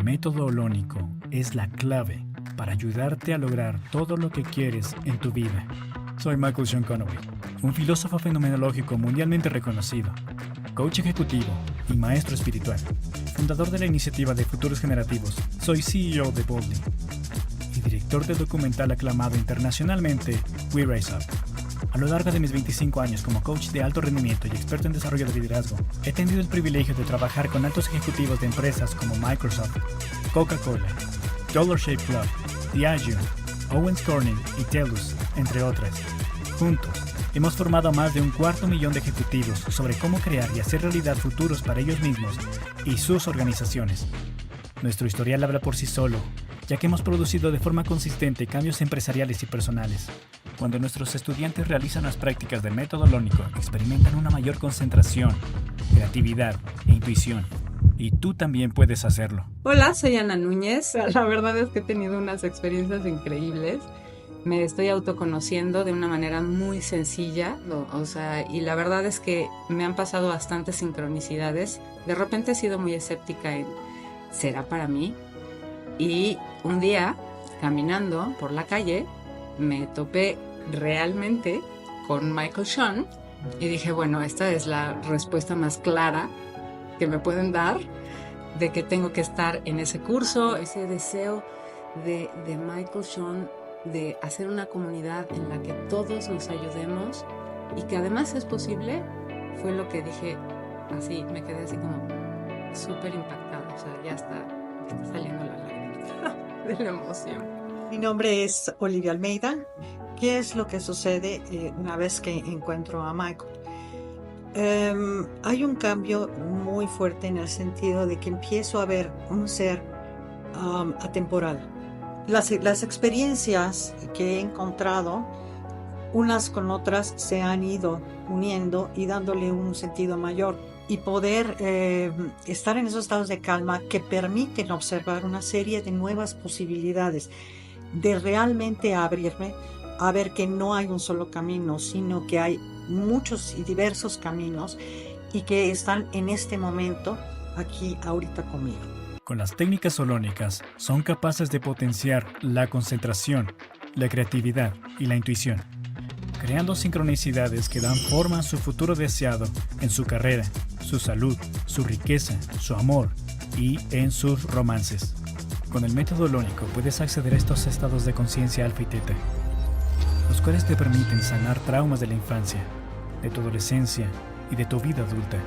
método holónico es la clave para ayudarte a lograr todo lo que quieres en tu vida. Soy Michael Sean Conaway, un filósofo fenomenológico mundialmente reconocido, coach ejecutivo y maestro espiritual, fundador de la iniciativa de futuros generativos. Soy CEO de Boldly y director del documental aclamado internacionalmente We Rise Up. A lo largo de mis 25 años como coach de alto rendimiento y experto en desarrollo de liderazgo, he tenido el privilegio de trabajar con altos ejecutivos de empresas como Microsoft, Coca-Cola, Dollar Shave Club, Diageo, Owens Corning y Telus, entre otras. Juntos, hemos formado a más de 250,000 de ejecutivos sobre cómo crear y hacer realidad futuros para ellos mismos y sus organizaciones. Nuestro historial habla por sí solo, ya que hemos producido de forma consistente cambios empresariales y personales. Cuando nuestros estudiantes realizan las prácticas del método holónico, experimentan una mayor concentración, creatividad e intuición. Y tú también puedes hacerlo. Hola, soy Ana Núñez. La verdad es que he tenido unas experiencias increíbles. Me estoy autoconociendo de una manera muy sencilla, y la verdad es que me han pasado bastantes sincronicidades. De repente he sido muy escéptica en ¿será para mí? Y un día, caminando por la calle, me topé realmente con Michael Sean y dije, bueno, esta es la respuesta más clara que me pueden dar de que tengo que estar en ese curso, ese deseo de Michael Sean de hacer una comunidad en la que todos nos ayudemos y que además es posible, fue lo que dije, así, me quedé así como súper impactada, ya está saliendo la lágrima de la emoción. Mi nombre es Olivia Almeida. ¿Qué es lo que sucede una vez que encuentro a Michael? Hay un cambio muy fuerte en el sentido de que empiezo a ver un ser atemporal. Las experiencias que he encontrado, unas con otras, se han ido uniendo y dándole un sentido mayor. Y poder estar en esos estados de calma que permiten observar una serie de nuevas posibilidades, de realmente abrirme a ver que no hay un solo camino, sino que hay muchos y diversos caminos y que están en este momento aquí ahorita conmigo. Con las técnicas holónicas son capaces de potenciar la concentración, la creatividad y la intuición, creando sincronicidades que dan forma a su futuro deseado en su carrera, su salud, su riqueza, su amor y en sus romances. Con el método holónico puedes acceder a estos estados de conciencia alfa y teta, los cuales te permiten sanar traumas de la infancia, de tu adolescencia y de tu vida adulta.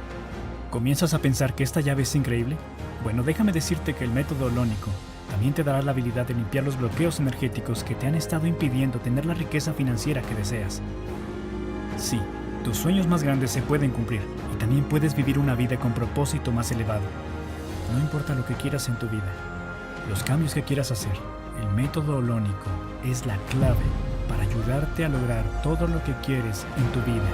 ¿Comienzas a pensar que esta llave es increíble? Bueno, déjame decirte que el método holónico también te dará la habilidad de limpiar los bloqueos energéticos que te han estado impidiendo tener la riqueza financiera que deseas. Sí, tus sueños más grandes se pueden cumplir y también puedes vivir una vida con propósito más elevado. No importa lo que quieras en tu vida, los cambios que quieras hacer, el método holónico es la clave para ayudarte a lograr todo lo que quieres en tu vida.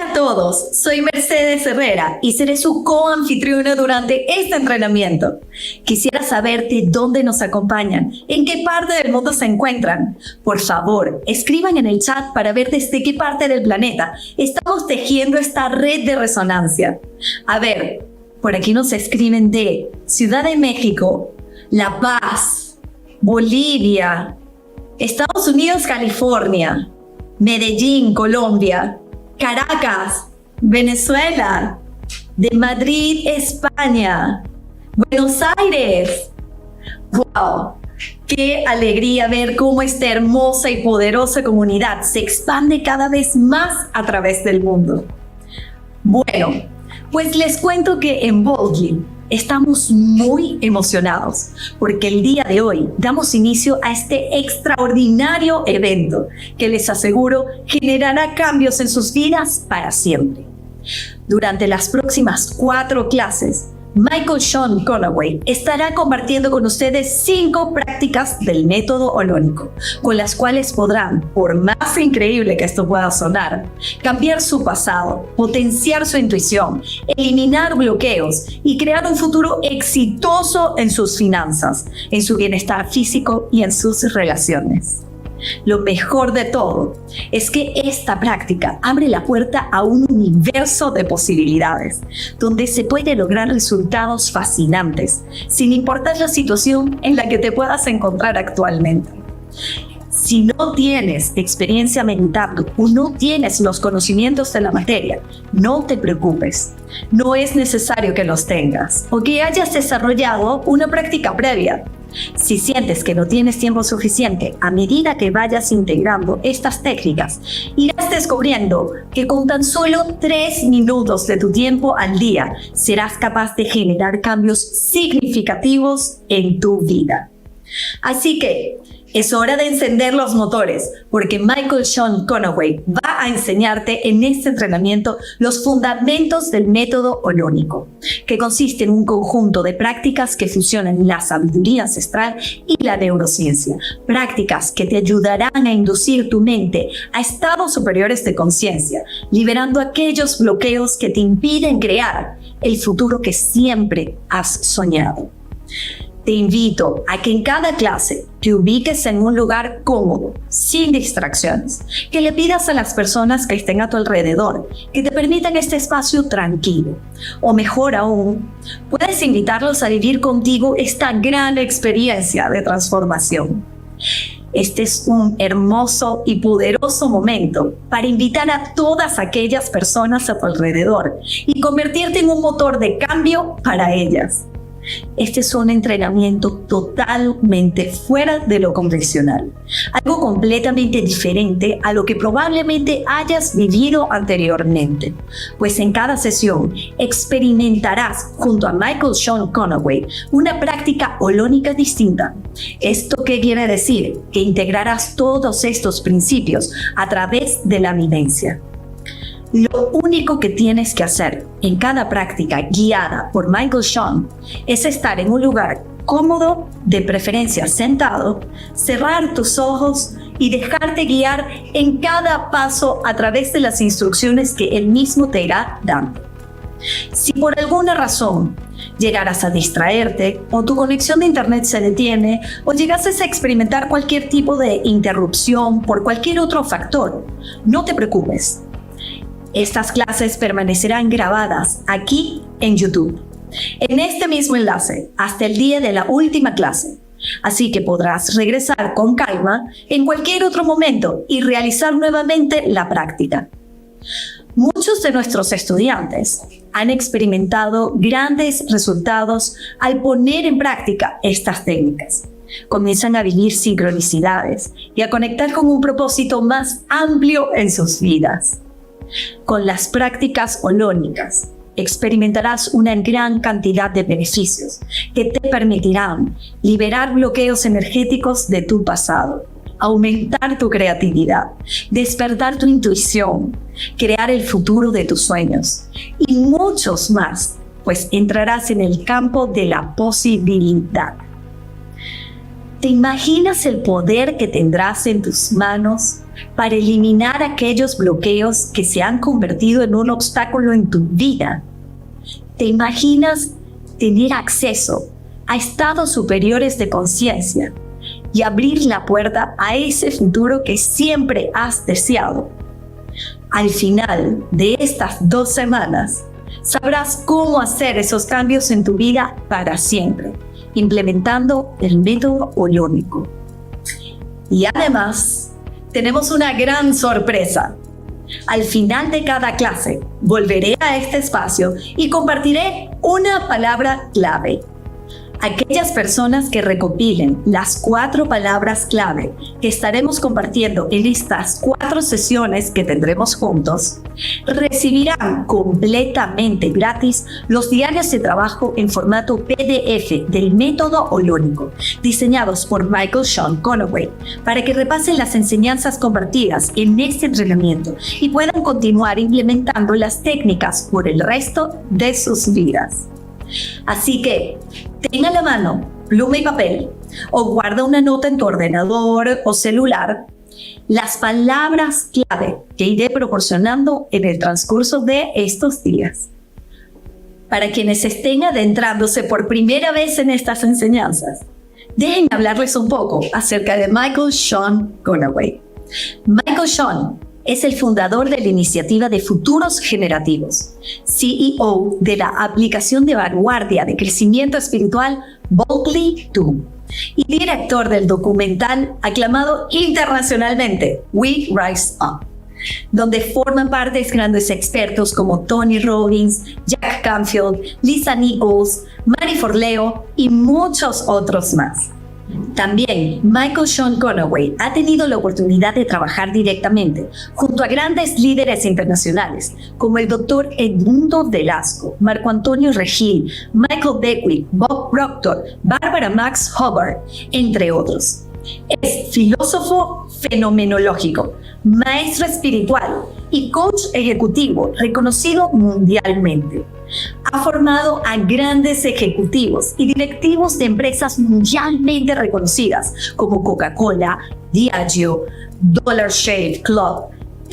Hola a todos, soy Mercedes Herrera y seré su coanfitriona durante este entrenamiento. Quisiera saber de dónde nos acompañan, en qué parte del mundo se encuentran. Por favor, escriban en el chat para ver desde qué parte del planeta estamos tejiendo esta red de resonancia. A ver, por aquí nos escriben de Ciudad de México, La Paz, Bolivia, Estados Unidos, California, Medellín, Colombia, Caracas, Venezuela, de Madrid, España, Buenos Aires. ¡Wow! ¡Qué alegría ver cómo esta hermosa y poderosa comunidad se expande cada vez más a través del mundo! Bueno, pues les cuento que en Boldly estamos muy emocionados porque el día de hoy damos inicio a este extraordinario evento que les aseguro generará cambios en sus vidas para siempre. Durante las próximas 4 clases, Michael Sean Conaway estará compartiendo con ustedes 5 prácticas del método holónico, con las cuales podrán, por más increíble que esto pueda sonar, cambiar su pasado, potenciar su intuición, eliminar bloqueos y crear un futuro exitoso en sus finanzas, en su bienestar físico y en sus relaciones. Lo mejor de todo es que esta práctica abre la puerta a un universo de posibilidades, donde se puede lograr resultados fascinantes, sin importar la situación en la que te puedas encontrar actualmente. Si no tienes experiencia meditando o no tienes los conocimientos de la materia, no te preocupes. No es necesario que los tengas o que hayas desarrollado una práctica previa. Si sientes que no tienes tiempo suficiente, a medida que vayas integrando estas técnicas, irás descubriendo que con tan solo 3 minutos de tu tiempo al día serás capaz de generar cambios significativos en tu vida. Así que es hora de encender los motores, porque Michael Sean Conaway va a enseñarte en este entrenamiento los fundamentos del método holónico, que consiste en un conjunto de prácticas que fusionan la sabiduría ancestral y la neurociencia. Prácticas que te ayudarán a inducir tu mente a estados superiores de conciencia, liberando aquellos bloqueos que te impiden crear el futuro que siempre has soñado. Te invito a que en cada clase te ubiques en un lugar cómodo, sin distracciones, que le pidas a las personas que estén a tu alrededor que te permitan este espacio tranquilo. O mejor aún, puedes invitarlos a vivir contigo esta gran experiencia de transformación. Este es un hermoso y poderoso momento para invitar a todas aquellas personas a tu alrededor y convertirte en un motor de cambio para ellas. Este es un entrenamiento totalmente fuera de lo convencional, algo completamente diferente a lo que probablemente hayas vivido anteriormente, pues en cada sesión experimentarás junto a Michael Sean Conaway una práctica holónica distinta. ¿Esto qué quiere decir? Que integrarás todos estos principios a través de la vivencia. Lo único que tienes que hacer en cada práctica guiada por Michael Sean es estar en un lugar cómodo, de preferencia sentado, cerrar tus ojos y dejarte guiar en cada paso a través de las instrucciones que él mismo te irá dando. Si por alguna razón llegaras a distraerte o tu conexión de internet se detiene o llegases a experimentar cualquier tipo de interrupción por cualquier otro factor, no te preocupes. Estas clases permanecerán grabadas aquí en YouTube, en este mismo enlace, hasta el día de la última clase. Así que podrás regresar con calma en cualquier otro momento y realizar nuevamente la práctica. Muchos de nuestros estudiantes han experimentado grandes resultados al poner en práctica estas técnicas. Comienzan a vivir sincronicidades y a conectar con un propósito más amplio en sus vidas. Con las prácticas holónicas experimentarás una gran cantidad de beneficios que te permitirán liberar bloqueos energéticos de tu pasado, aumentar tu creatividad, despertar tu intuición, crear el futuro de tus sueños y muchos más, pues entrarás en el campo de la posibilidad. ¿Te imaginas el poder que tendrás en tus manos para eliminar aquellos bloqueos que se han convertido en un obstáculo en tu vida? ¿Te imaginas tener acceso a estados superiores de conciencia y abrir la puerta a ese futuro que siempre has deseado? Al final de estas 2 semanas, sabrás cómo hacer esos cambios en tu vida para siempre, implementando el método holónico. Y además, tenemos una gran sorpresa. Al final de cada clase, volveré a este espacio y compartiré una palabra clave. Aquellas personas que recopilen las 4 palabras clave que estaremos compartiendo en estas 4 sesiones que tendremos juntos, recibirán completamente gratis los diarios de trabajo en formato PDF del método holónico, diseñados por Michael Sean Conaway, para que repasen las enseñanzas compartidas en este entrenamiento y puedan continuar implementando las técnicas por el resto de sus vidas. Así que, ten a la mano pluma y papel o guarda una nota en tu ordenador o celular las palabras clave que iré proporcionando en el transcurso de estos días. Para quienes estén adentrándose por primera vez en estas enseñanzas, déjenme hablarles un poco acerca de Michael Sean Conaway. Michael Sean es el fundador de la iniciativa de Futuros Generativos, CEO de la aplicación de vanguardia de crecimiento espiritual Boldly Do y director del documental aclamado internacionalmente We Rise Up, donde forman parte grandes expertos como Tony Robbins, Jack Canfield, Lisa Nichols, Mary Forleo y muchos otros más. También Michael Sean Conaway ha tenido la oportunidad de trabajar directamente junto a grandes líderes internacionales como el Dr. Edmundo Velasco, Marco Antonio Regil, Michael Beckwith, Bob Proctor, Barbara Max Hubbard, entre otros. Es filósofo fenomenológico, maestro espiritual y coach ejecutivo reconocido mundialmente. Ha formado a grandes ejecutivos y directivos de empresas mundialmente reconocidas como Coca-Cola, Diageo, Dollar Shave Club,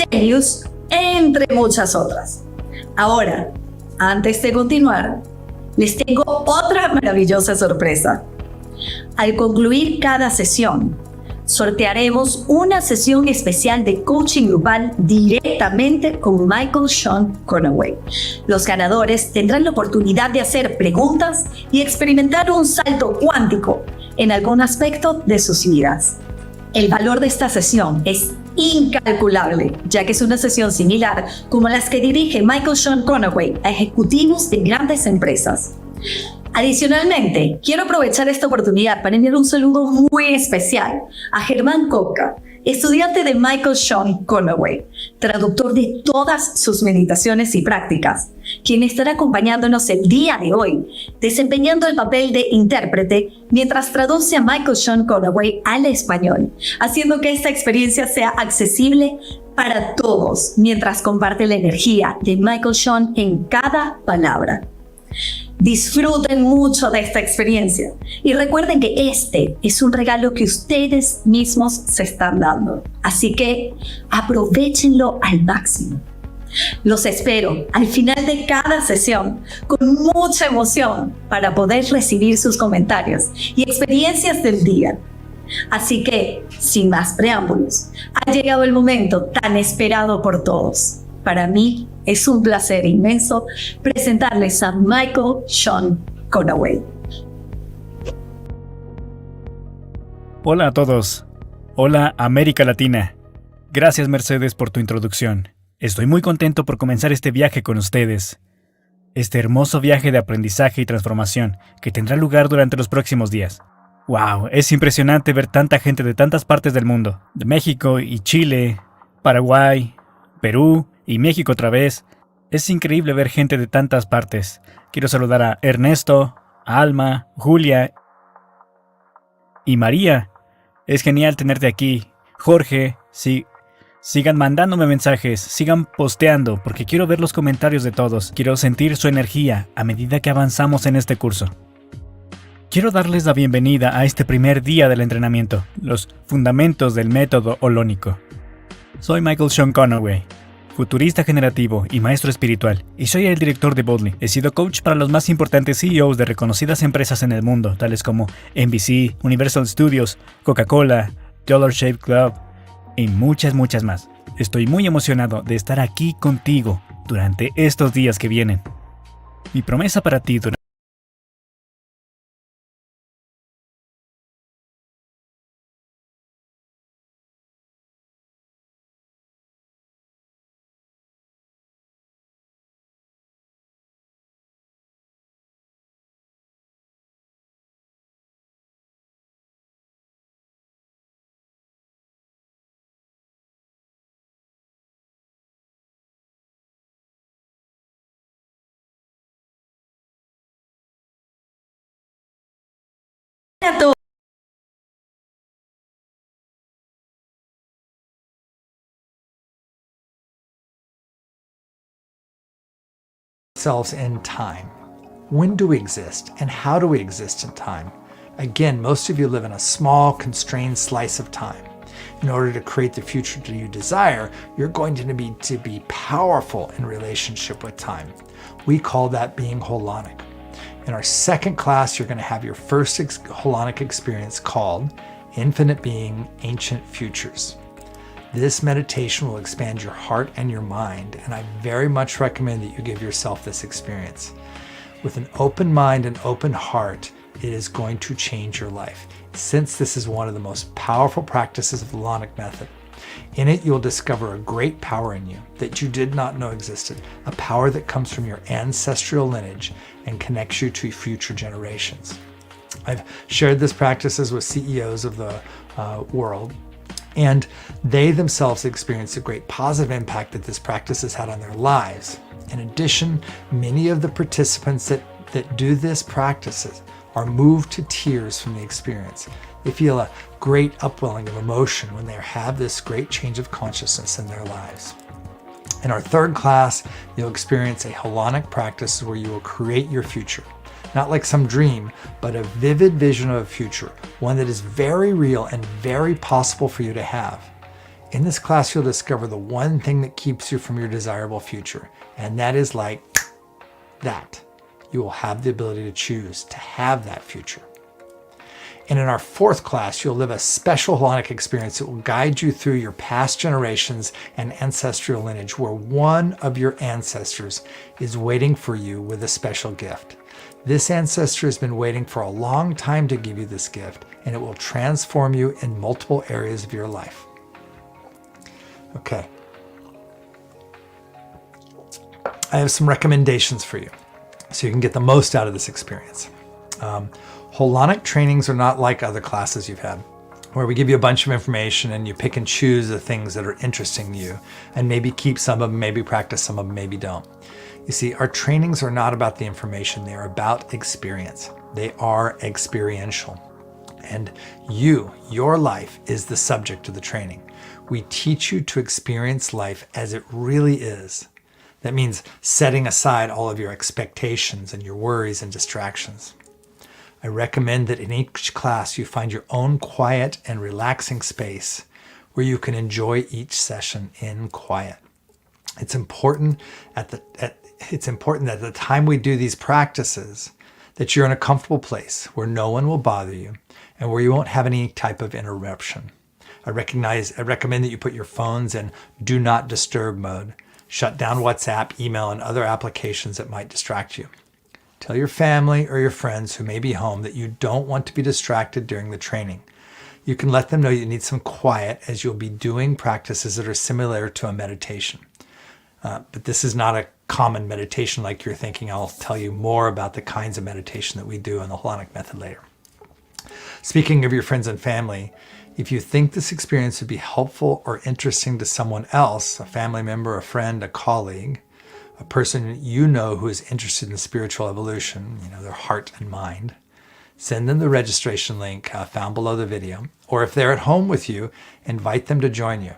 Telius, entre muchas otras. Ahora, antes de continuar, les tengo otra maravillosa sorpresa. Al concluir cada sesión, sortearemos una sesión especial de coaching grupal directamente con Michael Sean Conaway. Los ganadores tendrán la oportunidad de hacer preguntas y experimentar un salto cuántico en algún aspecto de sus vidas. El valor de esta sesión es incalculable, ya que es una sesión similar como las que dirige Michael Sean Conaway a ejecutivos de grandes empresas. Adicionalmente, quiero aprovechar esta oportunidad para enviar un saludo muy especial a Germán Coca, estudiante de Michael Sean Conaway, traductor de todas sus meditaciones y prácticas, quien estará acompañándonos el día de hoy, desempeñando el papel de intérprete mientras traduce a Michael Sean Conaway al español, haciendo que esta experiencia sea accesible para todos mientras comparte la energía de Michael Sean en cada palabra. Disfruten mucho de esta experiencia y recuerden que este es un regalo que ustedes mismos se están dando. Así que aprovechenlo al máximo. Los espero al final de cada sesión con mucha emoción para poder recibir sus comentarios y experiencias del día. Así que, sin más preámbulos, ha llegado el momento tan esperado por todos. Para mí es un placer inmenso presentarles a Michael Sean Conaway. Hola a todos. Hola América Latina. Gracias Mercedes por tu introducción. Estoy muy contento por comenzar este viaje con ustedes. Este hermoso viaje de aprendizaje y transformación que tendrá lugar durante los próximos días. ¡Wow! Es impresionante ver tanta gente de tantas partes del mundo. De México y Chile, Paraguay, Perú y México otra vez. Es increíble ver gente de tantas partes. Quiero saludar a Ernesto, a Alma, Julia y María. Es genial tenerte aquí. Jorge, sigan mandándome mensajes, sigan posteando, porque quiero ver los comentarios de todos. Quiero sentir su energía a medida que avanzamos en este curso. Quiero darles la bienvenida a este primer día del entrenamiento, los fundamentos del método holónico. Soy Michael Sean Conaway, futurista generativo y maestro espiritual, y soy el director de Boldly. He sido coach para los más importantes CEOs de reconocidas empresas en el mundo, tales como NBC, Universal Studios, Coca-Cola, Dollar Shave Club y muchas más. Estoy muy emocionado de estar aquí contigo durante estos días que vienen. Mi promesa para ti durante A todos. Ourselves in time. When do we exist and how do we exist in time? Again, most of you live in a small, constrained slice of time. In order to create the future that you desire, you're going to need to be powerful in relationship with time. We call that being holonic. In our second class, you're going to have your first Holonic experience called Infinite Being, Ancient Futures. This meditation will expand your heart and your mind, and I very much recommend that you give yourself this experience. With an open mind and open heart, it is going to change your life, since this is one of the most powerful practices of the Holonic method. In it, you'll discover a great power in you that you did not know existed, a power that comes from your ancestral lineage and connects you to future generations. I've shared these practices with CEOs of the world, and they themselves experience a great positive impact that this practice has had on their lives. In addition, many of the participants that do this practices are moved to tears from the experience. They feel a great upwelling of emotion when they have this great change of consciousness in their lives. In our third class, you'll experience a Holonic practice where you will create your future. Not like some dream, but a vivid vision of a future, one that is very real and very possible for you to have. In this class, you'll discover the one thing that keeps you from your desirable future, and that is like that. You will have the ability to choose to have that future. And in our fourth class, you'll live a special Holonic experience that will guide you through your past generations and ancestral lineage, where one of your ancestors is waiting for you with a special gift. This ancestor has been waiting for a long time to give you this gift, and it will transform you in multiple areas of your life. Okay. I have some recommendations for you so you can get the most out of this experience. Holonic trainings are not like other classes you've had, where we give you a bunch of information and you pick and choose the things that are interesting to you, and maybe keep some of them, maybe practice some of them, maybe don't. You see, our trainings are not about the information, they are about experience. They are experiential. And your life is the subject of the training. We teach you to experience life as it really is. That means setting aside all of your expectations and your worries and distractions. I recommend that in each class you find your own quiet and relaxing space where you can enjoy each session in quiet. It's important that at the time we do these practices that you're in a comfortable place where no one will bother you and where you won't have any type of interruption. I recommend that you put your phones in do not disturb mode. Shut down WhatsApp, email, and other applications that might distract you. Tell your family or your friends who may be home that you don't want to be distracted during the training. You can let them know you need some quiet as you'll be doing practices that are similar to a meditation. But this is not a common meditation like you're thinking. I'll tell you more about the kinds of meditation that we do in the Holonic method later. Speaking of your friends and family, if you think this experience would be helpful or interesting to someone else, a family member, a friend, a colleague, a person you know who is interested in spiritual evolution, their heart and mind, send them the registration link found below the video. Or if they're at home with you, invite them to join you,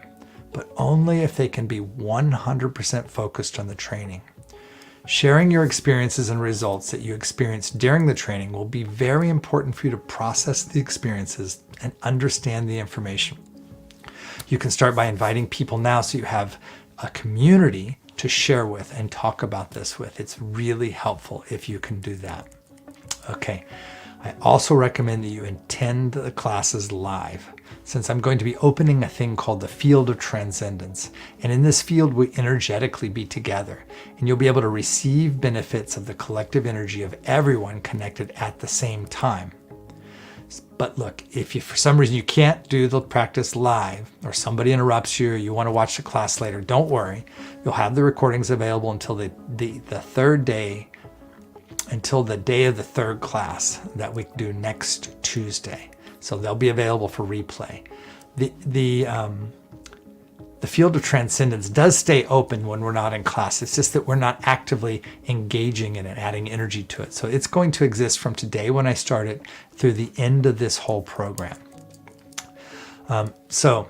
but only if they can be 100% focused on the training. Sharing your experiences and results that you experienced during the training will be very important for you to process the experiences and understand the information. You can start by inviting people now so you have a community to share with and talk about this with. It's really helpful if you can do that. Okay, I also recommend that you attend the classes live, since I'm going to be opening a thing called the Field of Transcendence. And in this field, we energetically be together, and you'll be able to receive benefits of the collective energy of everyone connected at the same time. But look, if for some reason you can't do the practice live, or somebody interrupts you, or you want to watch the class later, don't worry. You'll have the recordings available until the third day, until the day of the third class that we do next Tuesday. So they'll be available for replay. The Field of Transcendence does stay open when we're not in class. It's just that we're not actively engaging in it, adding energy to it. So it's going to exist from today when I start it through the end of this whole program. So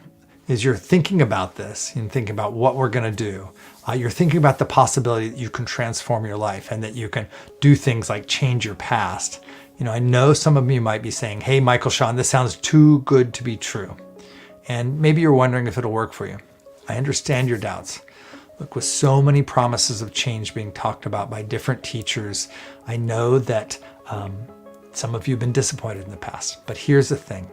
as you're thinking about this and thinking about what we're going to do, you're thinking about the possibility that you can transform your life and that you can do things like change your past. I know some of you might be saying, hey, Michael Sean, this sounds too good to be true. And maybe you're wondering if it'll work for you. I understand your doubts, Look, with so many promises of change being talked about by different teachers, I know that some of you have been disappointed in the past. But here's the thing.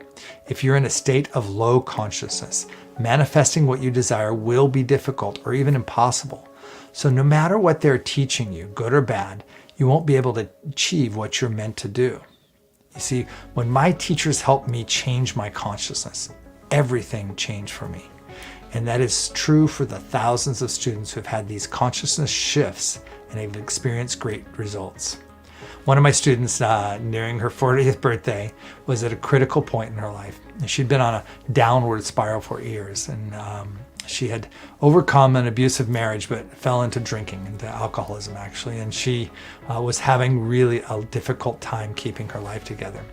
If you're in a state of low consciousness, manifesting what you desire will be difficult or even impossible. So no matter what they're teaching you, good or bad, you won't be able to achieve what you're meant to do. You see, when my teachers helped me change my consciousness, everything changed for me. And that is true for the thousands of students who have had these consciousness shifts and have experienced great results. One of my students, nearing her 40th birthday, was at a critical point in her life. She'd been on a downward spiral for years, and she had overcome an abusive marriage, but fell into drinking, into alcoholism actually, and she was having really a difficult time keeping her life together.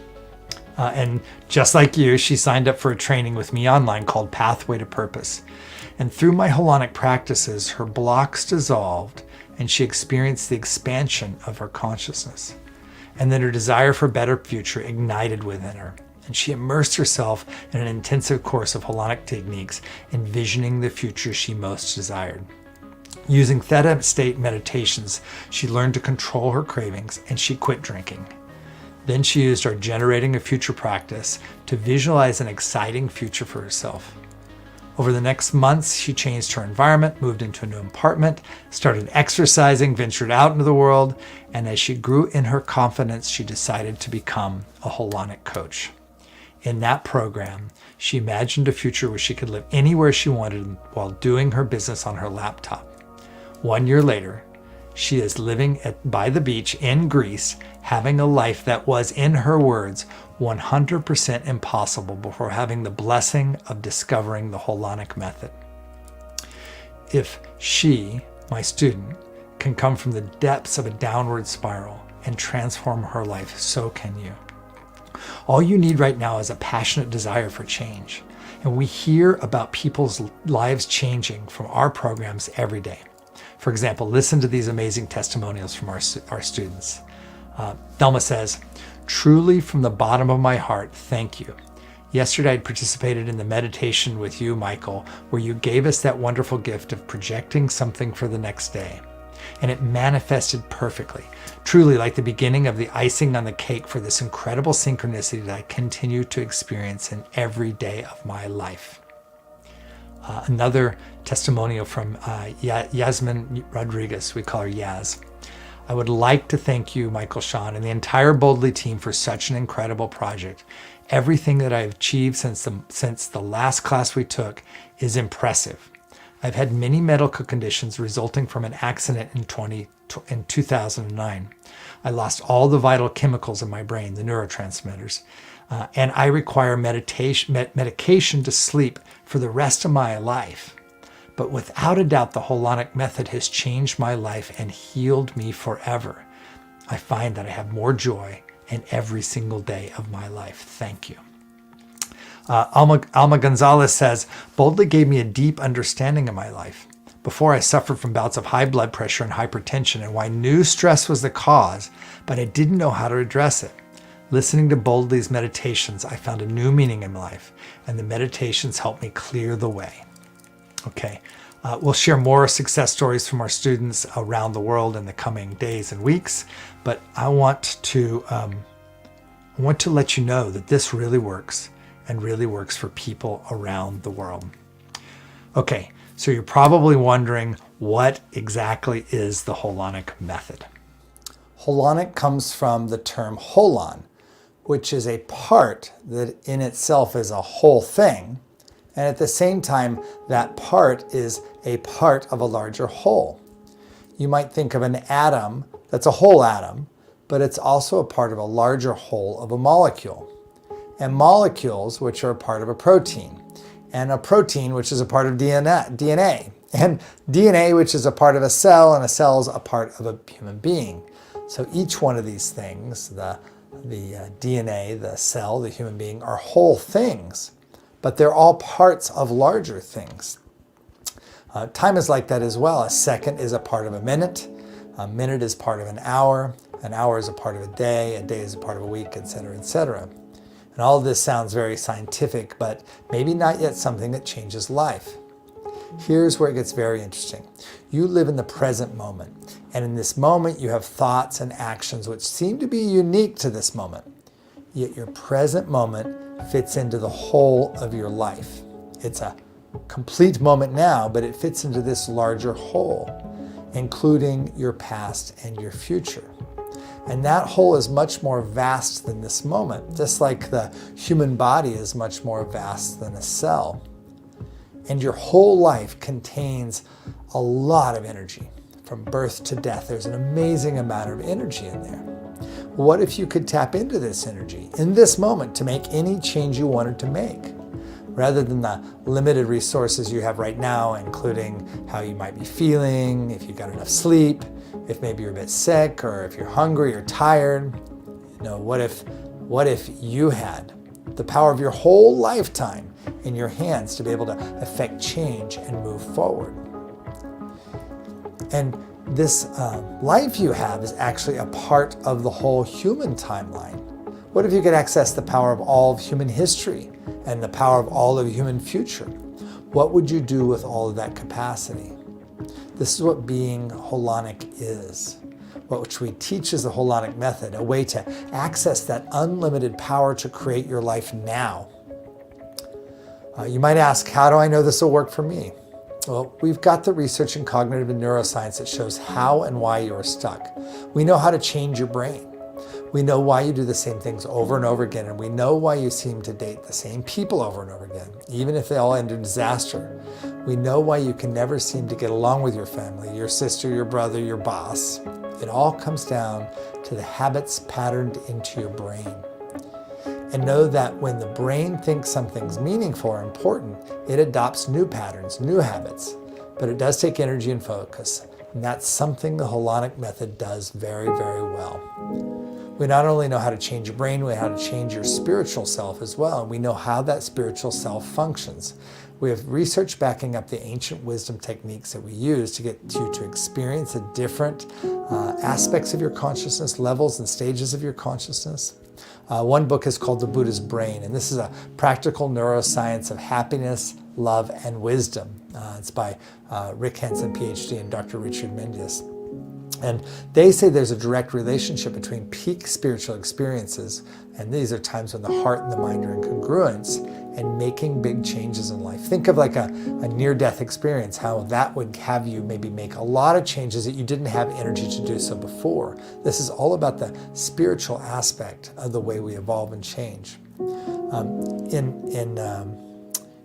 And just like you, she signed up for a training with me online called Pathway to Purpose. And through my Holonic practices, her blocks dissolved and she experienced the expansion of her consciousness. And then her desire for a better future ignited within her. And she immersed herself in an intensive course of Holonic techniques, envisioning the future she most desired. Using theta state meditations, she learned to control her cravings and she quit drinking. Then she used our Generating a Future practice to visualize an exciting future for herself. Over the next months, she changed her environment, moved into a new apartment, started exercising, ventured out into the world, and as she grew in her confidence, she decided to become a Holonic coach. In that program, she imagined a future where she could live anywhere she wanted while doing her business on her laptop. 1 year later, she is living by the beach in Greece, having a life that was, in her words, 100% impossible before having the blessing of discovering the Holonic method. If she, my student, can come from the depths of a downward spiral and transform her life, so can you. All you need right now is a passionate desire for change. And we hear about people's lives changing from our programs every day. For example, listen to these amazing testimonials from our students. Thelma says, "Truly from the bottom of my heart, thank you. Yesterday I participated in the meditation with you, Michael, where you gave us that wonderful gift of projecting something for the next day. And it manifested perfectly, truly like the beginning of the icing on the cake for this incredible synchronicity that I continue to experience in every day of my life." Another testimonial from Yasmin Rodriguez, we call her Yaz. "I would like to thank you, Michael Sean, and the entire Boldly team for such an incredible project. Everything that I've achieved since the last class we took is impressive. I've had many medical conditions resulting from an accident in 2009. I lost all the vital chemicals in my brain, the neurotransmitters, and I require medication to sleep for the rest of my life. But without a doubt, the Holonic method has changed my life and healed me forever. I find that I have more joy in every single day of my life. Thank you." Alma Gonzalez says, "Boldly gave me a deep understanding of my life. Before, I suffered from bouts of high blood pressure and hypertension, and I knew stress was the cause, but I didn't know how to address it. Listening to Boldly's meditations, I found a new meaning in life, and the meditations helped me clear the way." Okay, we'll share more success stories from our students around the world in the coming days and weeks, but I want to let you know that this really works and really works for people around the world. Okay, so you're probably wondering, what exactly is the Holonic method? Holonic comes from the term holon, which is a part that in itself is a whole thing. And at the same time, that part is a part of a larger whole. You might think of an atom that's a whole atom, but it's also a part of a larger whole of a molecule. And molecules, which are a part of a protein. And a protein, which is a part of DNA. And DNA, which is a part of a cell, and a cell is a part of a human being. So each one of these things, the DNA, the cell, the human being, are whole things. But they're all parts of larger things. Time is like that as well. A second is a part of a minute is part of an hour is a part of a day is a part of a week, etc., etc. And all of this sounds very scientific, but maybe not yet something that changes life. Here's where it gets very interesting. You live in the present moment, and in this moment you have thoughts and actions which seem to be unique to this moment. Yet your present moment fits into the whole of your life. It's a complete moment now, but it fits into this larger whole, including your past and your future. And that whole is much more vast than this moment, just like the human body is much more vast than a cell. And your whole life contains a lot of energy. From birth to death, there's an amazing amount of energy in there. What if you could tap into this energy in this moment to make any change you wanted to make? Rather than the limited resources you have right now, including how you might be feeling, if you got enough sleep, if maybe you're a bit sick, or if you're hungry or tired. What if you had the power of your whole lifetime in your hands to be able to affect change and move forward? And this life you have is actually a part of the whole human timeline. What if you could access the power of all of human history and the power of all of human future? What would you do with all of that capacity? This is what being holonic is, which we teach is the Holonic method, a way to access that unlimited power to create your life now. You might ask, how do I know this will work for me? Well, we've got the research in cognitive and neuroscience that shows how and why you are stuck. We know how to change your brain. We know why you do the same things over and over again, and we know why you seem to date the same people over and over again, even if they all end in disaster. We know why you can never seem to get along with your family, your sister, your brother, your boss. It all comes down to the habits patterned into your brain. And know that when the brain thinks something's meaningful or important, it adopts new patterns, new habits. But it does take energy and focus. And that's something the Holonic method does very, very well. We not only know how to change your brain, we know how to change your spiritual self as well. And we know how that spiritual self functions. We have research backing up the ancient wisdom techniques that we use to get you to experience the different aspects of your consciousness, levels and stages of your consciousness. One book is called The Buddha's Brain, and this is a practical neuroscience of happiness, love, and wisdom. It's by Rick Hansen, PhD, and Dr. Richard Mendes. And they say there's a direct relationship between peak spiritual experiences, and these are times when the heart and the mind are in congruence, and making big changes in life. Think of like a near-death experience, how that would have you maybe make a lot of changes that you didn't have energy to do so before. This is all about the spiritual aspect of the way we evolve and change.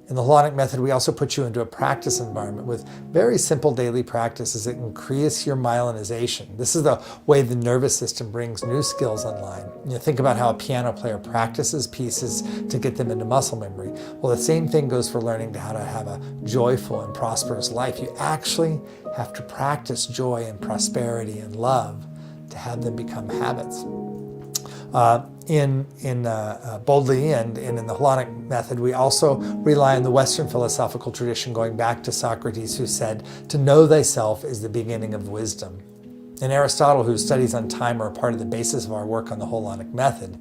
In the Holonic method, we also put you into a practice environment with very simple daily practices that increase your myelinization. This is the way the nervous system brings new skills online. Think about how a piano player practices pieces to get them into muscle memory. Well, the same thing goes for learning how to have a joyful and prosperous life. You actually have to practice joy and prosperity and love to have them become habits. In Boldly and in the Holonic method, we also rely on the Western philosophical tradition going back to Socrates, who said, "To know thyself is the beginning of wisdom." And Aristotle, whose studies on time are a part of the basis of our work on the Holonic method.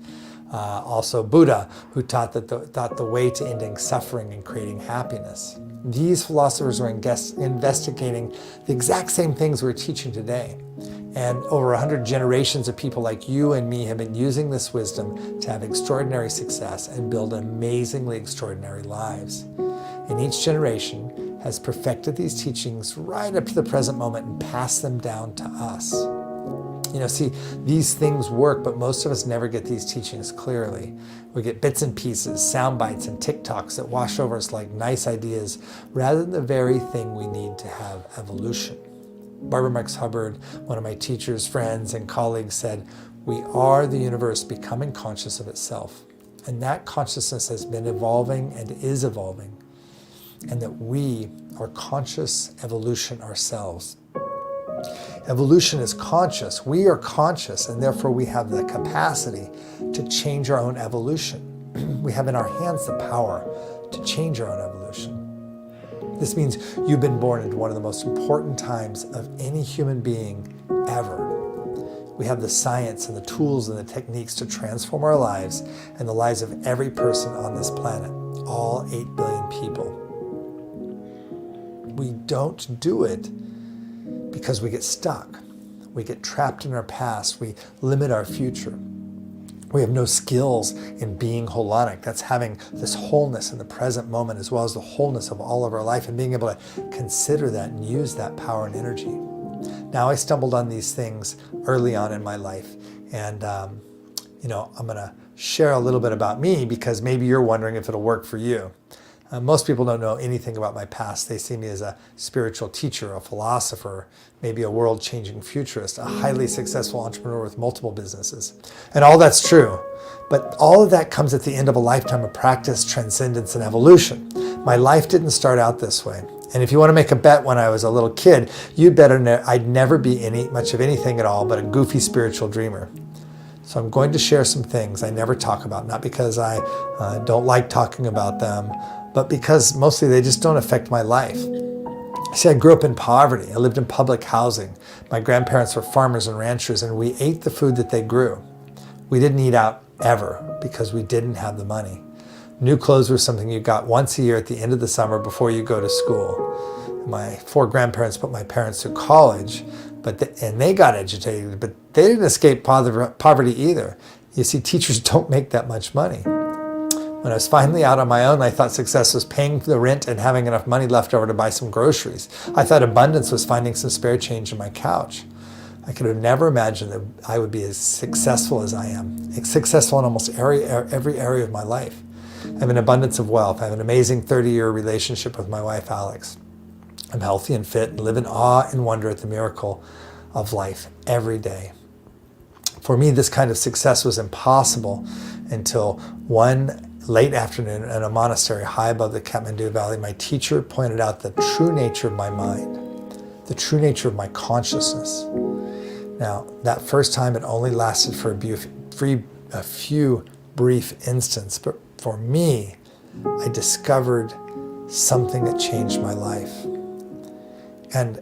Also Buddha, who taught the way to ending suffering and creating happiness. These philosophers were investigating the exact same things we're teaching today. And over 100 generations of people like you and me have been using this wisdom to have extraordinary success and build amazingly extraordinary lives. And each generation has perfected these teachings right up to the present moment and passed them down to us. See, these things work, but most of us never get these teachings clearly. We get bits and pieces, sound bites, and TikToks that wash over us like nice ideas, rather than the very thing we need to have evolution. Barbara Marx Hubbard, one of my teachers, friends, and colleagues, said, "We are the universe becoming conscious of itself." And that consciousness has been evolving and is evolving. And that we are conscious evolution ourselves. Evolution is conscious. We are conscious, and therefore we have the capacity to change our own evolution. We have in our hands the power to change our own evolution. This means you've been born into one of the most important times of any human being ever. We have the science and the tools and the techniques to transform our lives and the lives of every person on this planet, all 8 billion people. we don't do it because we get stuck. We get trapped in our past. We limit our future. We have no skills in being holonic. That's having this wholeness in the present moment as well as the wholeness of all of our life and being able to consider that and use that power and energy. Now, I stumbled on these things early on in my life, and I'm going to share a little bit about me because maybe you're wondering if it'll work for you. Most people don't know anything about my past. They see me as a spiritual teacher, a philosopher, maybe a world-changing futurist, a highly successful entrepreneur with multiple businesses. And all that's true. But all of that comes at the end of a lifetime of practice, transcendence, and evolution. My life didn't start out this way. And if you want to make a bet when I was a little kid, you'd bet I'd never be much of anything at all but a goofy spiritual dreamer. So I'm going to share some things I never talk about, not because I don't like talking about them, but because mostly they just don't affect my life. See, I grew up in poverty. I lived in public housing. My grandparents were farmers and ranchers, and we ate the food that they grew. We didn't eat out ever because we didn't have the money. New clothes were something you got once a year at the end of the summer before you go to school. My 4 grandparents put my parents through college, and they got educated, but they didn't escape poverty either. You see, teachers don't make that much money. When I was finally out on my own, I thought success was paying the rent and having enough money left over to buy some groceries. I thought abundance was finding some spare change in my couch. I could have never imagined that I would be as successful as I am, successful in almost every area of my life. I have an abundance of wealth. I have an amazing 30-year relationship with my wife, Alex. I'm healthy and fit and live in awe and wonder at the miracle of life every day. For me, this kind of success was impossible until one late afternoon in a monastery high above the Kathmandu Valley. My teacher pointed out the true nature of my mind, the true nature of my consciousness. Now, that first time it only lasted for a few brief instants, but for me, I discovered something that changed my life. And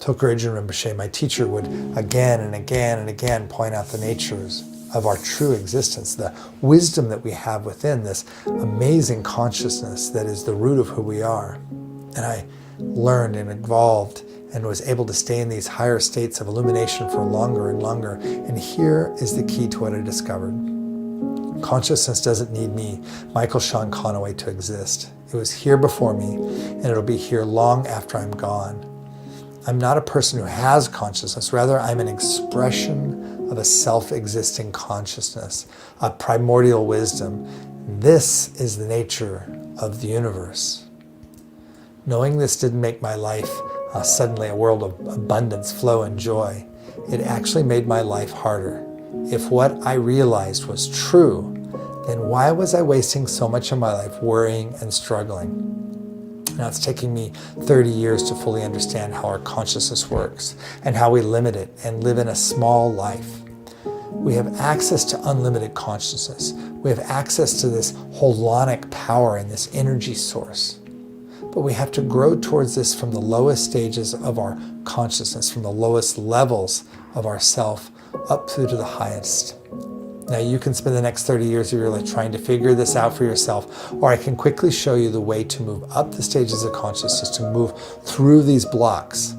Tokureijun Rinpoche, my teacher, would again and again and again point out the natures of our true existence, the wisdom that we have within this amazing consciousness that is the root of who we are. And I learned and evolved and was able to stay in these higher states of illumination for longer and longer. And here is the key to what I discovered. Consciousness doesn't need me, Michael Sean Conaway, to exist. It was here before me, and it'll be here long after I'm gone. I'm not a person who has consciousness. Rather, I'm an expression of a self-existing consciousness, a primordial wisdom. This is the nature of the universe. Knowing this didn't make my life suddenly a world of abundance, flow, and joy. It actually made my life harder. If what I realized was true, then why was I wasting so much of my life worrying and struggling? Now, it's taking me 30 years to fully understand how our consciousness works and how we limit it and live in a small life. We have access to unlimited consciousness. We have access to this holonic power and this energy source. But we have to grow towards this from the lowest stages of our consciousness, from the lowest levels of ourself up through to the highest. Now, you can spend the next 30 years of your life trying to figure this out for yourself, or I can quickly show you the way to move up the stages of consciousness, to move through these blocks,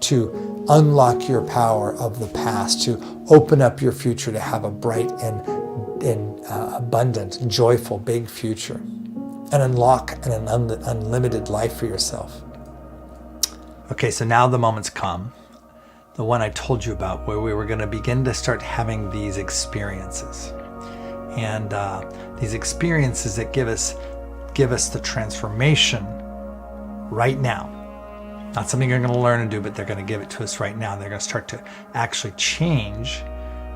to unlock your power of the past, to open up your future, to have a bright and abundant, joyful, big future, and unlock an unlimited life for yourself. Okay, so now the moment's come. The one I told you about, where we were going to begin to start having these experiences. And these experiences that give us the transformation right now. Not something you're going to learn and do, but they're going to give it to us right now. They're going to start to actually change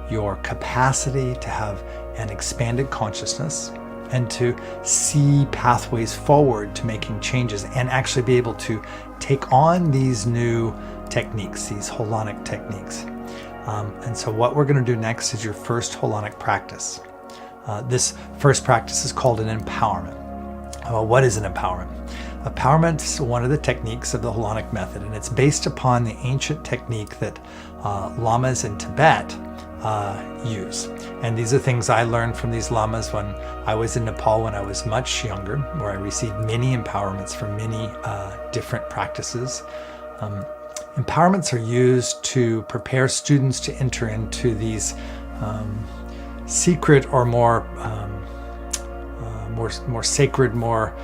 your capacity to have an expanded consciousness and to see pathways forward to making changes and actually be able to take on these new techniques, these holonic techniques. And so what we're going to do next is your first holonic practice. This first practice is called an empowerment. What is an empowerment? Empowerment is one of the techniques of the holonic method, and it's based upon the ancient technique that lamas in Tibet use. And these are things I learned from these lamas when I was in Nepal when I was much younger, where I received many empowerments from many different practices. Empowerments are used to prepare students to enter into these secret or more sacred, more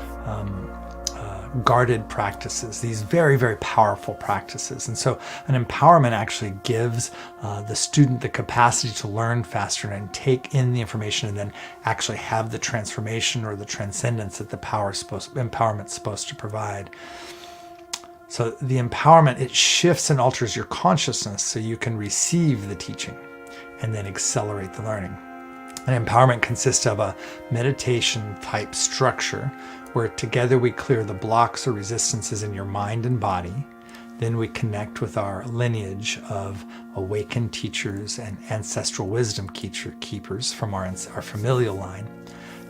guarded practices, these very, very powerful practices. And so an empowerment actually gives the student the capacity to learn faster and take in the information and then actually have the transformation or the transcendence that the empowerment's supposed to provide. So the empowerment, it shifts and alters your consciousness so you can receive the teaching and then accelerate the learning. An empowerment consists of a meditation type structure where together we clear the blocks or resistances in your mind and body. Then we connect with our lineage of awakened teachers and ancestral wisdom keepers from our familial line.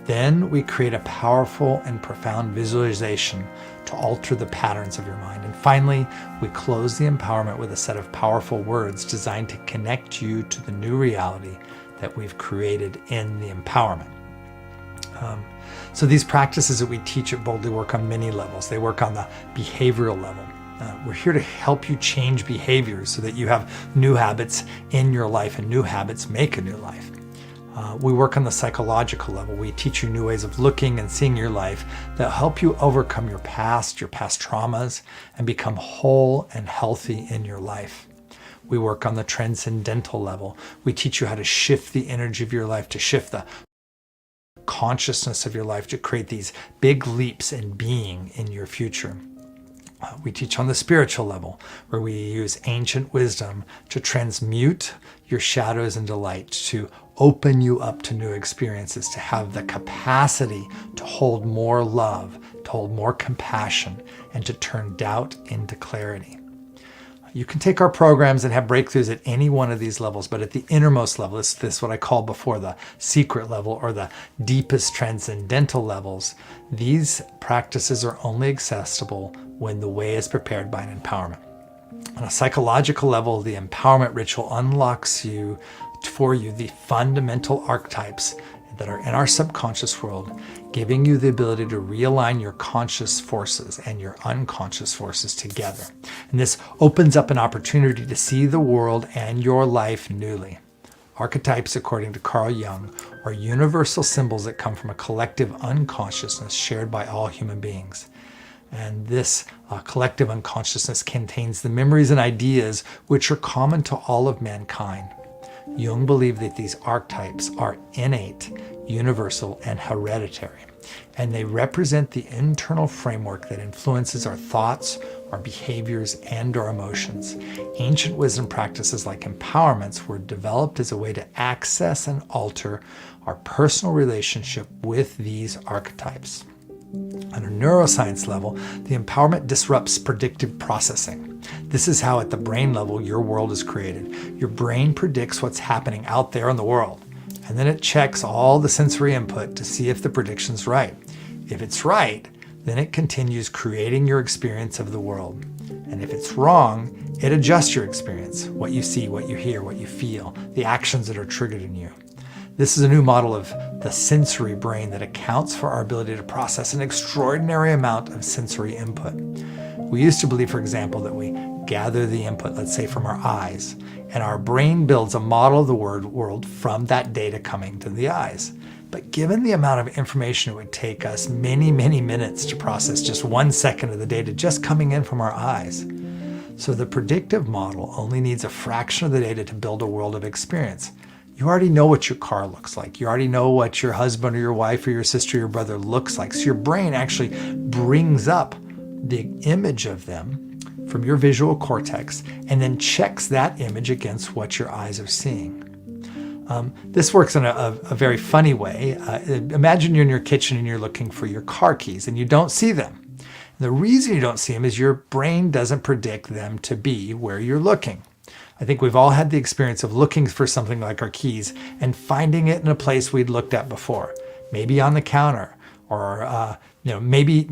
Then we create a powerful and profound visualization to alter the patterns of your mind. And finally, we close the empowerment with a set of powerful words designed to connect you to the new reality that we've created in the empowerment. So these practices that we teach at Boldly work on many levels. They work on the behavioral level. We're here to help you change behaviors so that you have new habits in your life, and new habits make a new life. We work on the psychological level. We teach you new ways of looking and seeing your life that help you overcome your past traumas, and become whole and healthy in your life. We work on the transcendental level. We teach you how to shift the energy of your life, to shift the consciousness of your life, to create these big leaps in being in your future. We teach on the spiritual level, where we use ancient wisdom to transmute your shadows into light, to open you up to new experiences, to have the capacity to hold more love, to hold more compassion, and to turn doubt into clarity. You can take our programs and have breakthroughs at any one of these levels, but at the innermost level, this is what I called before the secret level or the deepest transcendental levels. These practices are only accessible when the way is prepared by an empowerment. On a psychological level, the empowerment ritual unlocks for you the fundamental archetypes that are in our subconscious world, giving you the ability to realign your conscious forces and your unconscious forces together. And this opens up an opportunity to see the world and your life newly. Archetypes, according to Carl Jung, are universal symbols that come from a collective unconsciousness shared by all human beings. And this collective unconsciousness contains the memories and ideas which are common to all of mankind. Jung believed that these archetypes are innate, universal, and hereditary, and they represent the internal framework that influences our thoughts, our behaviors, and our emotions. Ancient wisdom practices like empowerments were developed as a way to access and alter our personal relationship with these archetypes. On a neuroscience level, the empowerment disrupts predictive processing. This is how at the brain level your world is created. Your brain predicts what's happening out there in the world, and then it checks all the sensory input to see if the prediction's right. If it's right, then it continues creating your experience of the world. And if it's wrong, it adjusts your experience, what you see, what you hear, what you feel, the actions that are triggered in you. This is a new model of the sensory brain that accounts for our ability to process an extraordinary amount of sensory input. We used to believe, for example, that we gather the input, let's say from our eyes, and our brain builds a model of the world from that data coming to the eyes. But given the amount of information it would take us many, many minutes to process just 1 second of the data just coming in from our eyes. So the predictive model only needs a fraction of the data to build a world of experience. You already know what your car looks like. You already know what your husband or your wife or your sister or your brother looks like. So your brain actually brings up the image of them from your visual cortex and then checks that image against what your eyes are seeing. This works in a very funny way. Imagine you're in your kitchen and you're looking for your car keys and you don't see them. The reason you don't see them is your brain doesn't predict them to be where you're looking. I think we've all had the experience of looking for something like our keys and finding it in a place we'd looked at before, maybe on the counter, or maybe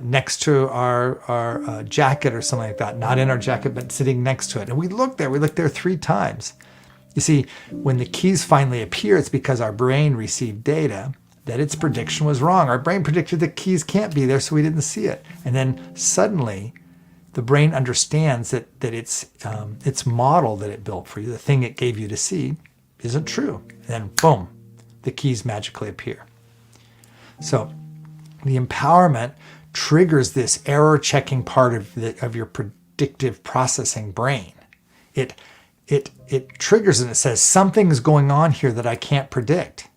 next to our jacket or something like that. Not in our jacket, but sitting next to it. And we looked there 3 times. You see, when the keys finally appear, it's because our brain received data that its prediction was wrong. Our brain predicted the keys can't be there, so we didn't see it. And then suddenly, the brain understands that its model that it built for you, the thing it gave you to see, isn't true. And then boom, the keys magically appear. So the empowerment triggers this error checking part of your predictive processing brain. It triggers and it says something's going on here that I can't predict.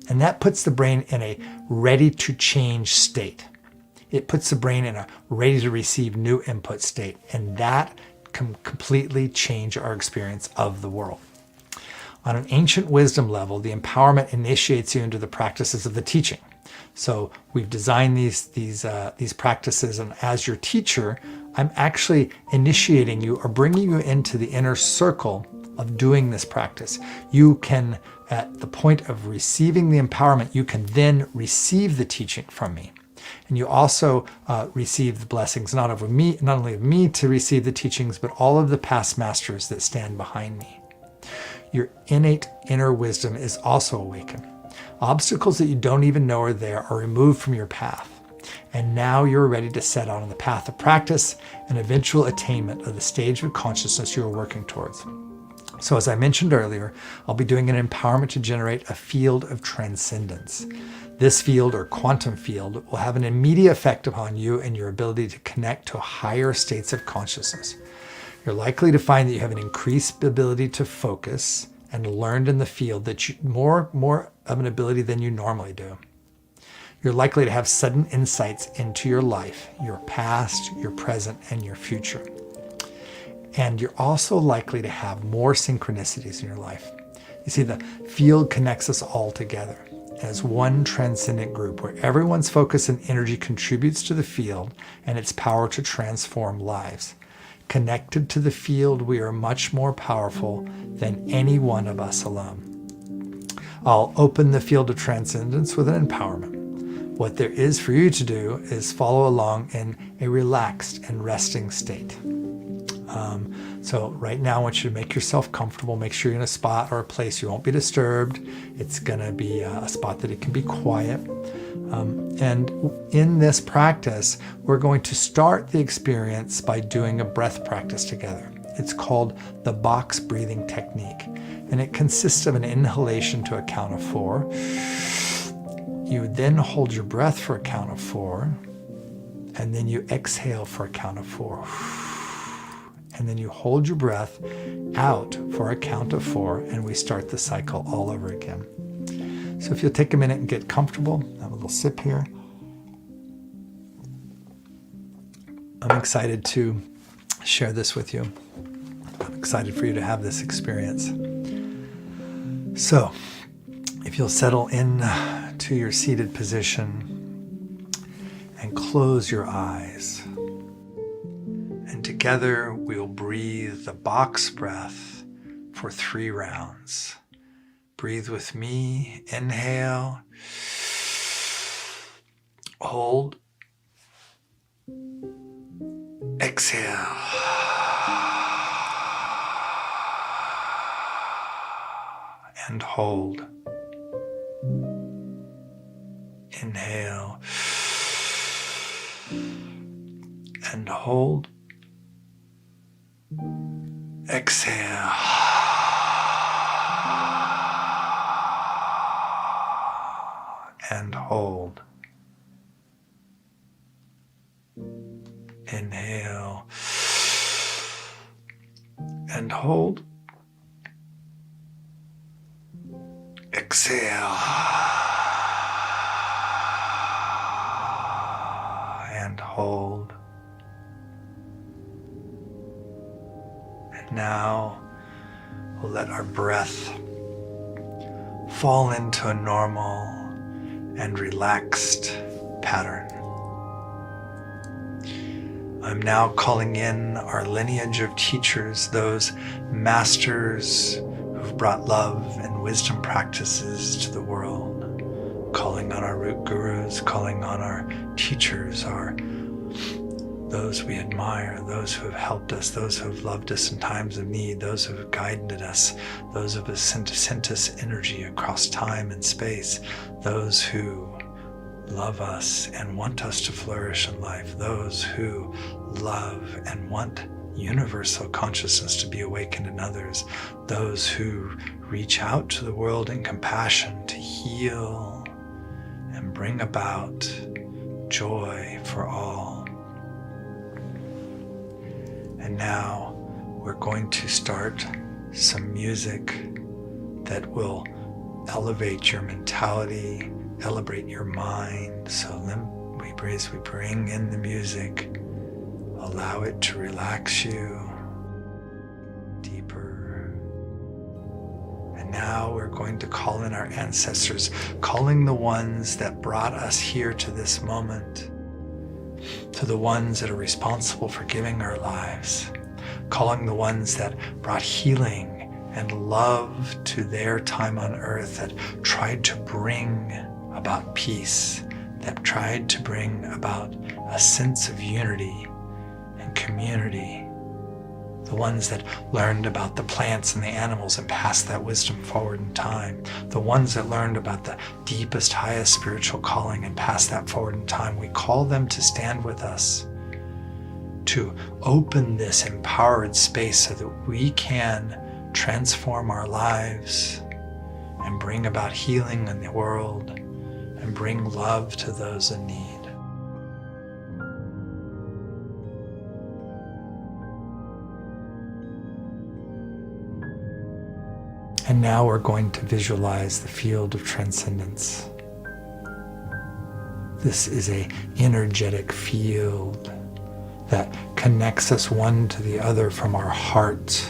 And that puts the brain in a ready to change state. It puts the brain in a ready to receive new input state. And that can completely change our experience of the world. On an ancient wisdom level, the empowerment initiates you into the practices of the teaching. So we've designed these practices, and as your teacher, I'm actually initiating you or bringing you into the inner circle of doing this practice. You can, at the point of receiving the empowerment, you can then receive the teaching from me. And you also receive the blessings, not only of me to receive the teachings, but all of the past masters that stand behind me. Your innate inner wisdom is also awakened. Obstacles that you don't even know are there are removed from your path. And now you're ready to set out on the path of practice and eventual attainment of the stage of consciousness you are working towards. So as I mentioned earlier, I'll be doing an empowerment to generate a field of transcendence. This field, or quantum field, will have an immediate effect upon you and your ability to connect to higher states of consciousness. You're likely to find that you have an increased ability to focus and learned in the field that you more of an ability than you normally do. You're likely to have sudden insights into your life, your past, your present, and your future. And you're also likely to have more synchronicities in your life. You see, the field connects us all together as one transcendent group where everyone's focus and energy contributes to the field and its power to transform lives. Connected to the field, we are much more powerful than any one of us alone. I'll open the field of transcendence with an empowerment. What there is for you to do is follow along in a relaxed and resting state. So right now I want you to make yourself comfortable. Make sure you're in a spot or a place you won't be disturbed. It's going to be a spot that it can be quiet. And in this practice, we're going to start the experience by doing a breath practice together. It's called the box breathing technique. And it consists of an inhalation to a count of 4. You then hold your breath for a count of 4. And then you exhale for a count of 4. And then you hold your breath out for a count of 4, and we start the cycle all over again. So if you'll take a minute and get comfortable, have a little sip here. I'm excited to share this with you. I'm excited for you to have this experience. So if you'll settle in to your seated position and close your eyes. And together we'll breathe the box breath for 3 rounds. Breathe with me. Inhale. Hold. Exhale. And hold. Inhale. And hold. Exhale. And hold. Inhale. And hold. Exhale. And hold. And now we'll let our breath fall into a normal and relaxed pattern. I'm now calling in our lineage of teachers, those masters who've brought love and wisdom practices to the world, calling on our root gurus, calling on our teachers, our those we admire, those who have helped us, those who have loved us in times of need, those who have guided us, those who have sent us energy across time and space, those who love us and want us to flourish in life, those who love and want universal consciousness to be awakened in others, those who reach out to the world in compassion to heal and bring about joy for all. And now we're going to start some music that will elevate your mentality, elevate your mind. So we bring in the music, allow it to relax you deeper. And now we're going to call in our ancestors, calling the ones that brought us here to this moment, to the ones that are responsible for giving our lives, calling the ones that brought healing and love to their time on earth, that tried to bring about peace, that tried to bring about a sense of unity and community, the ones that learned about the plants and the animals and passed that wisdom forward in time, the ones that learned about the deepest, highest spiritual calling and passed that forward in time. We call them to stand with us, to open this empowered space so that we can transform our lives and bring about healing in the world and bring love to those in need. And now we're going to visualize the field of transcendence. This is an energetic field that connects us one to the other from our heart,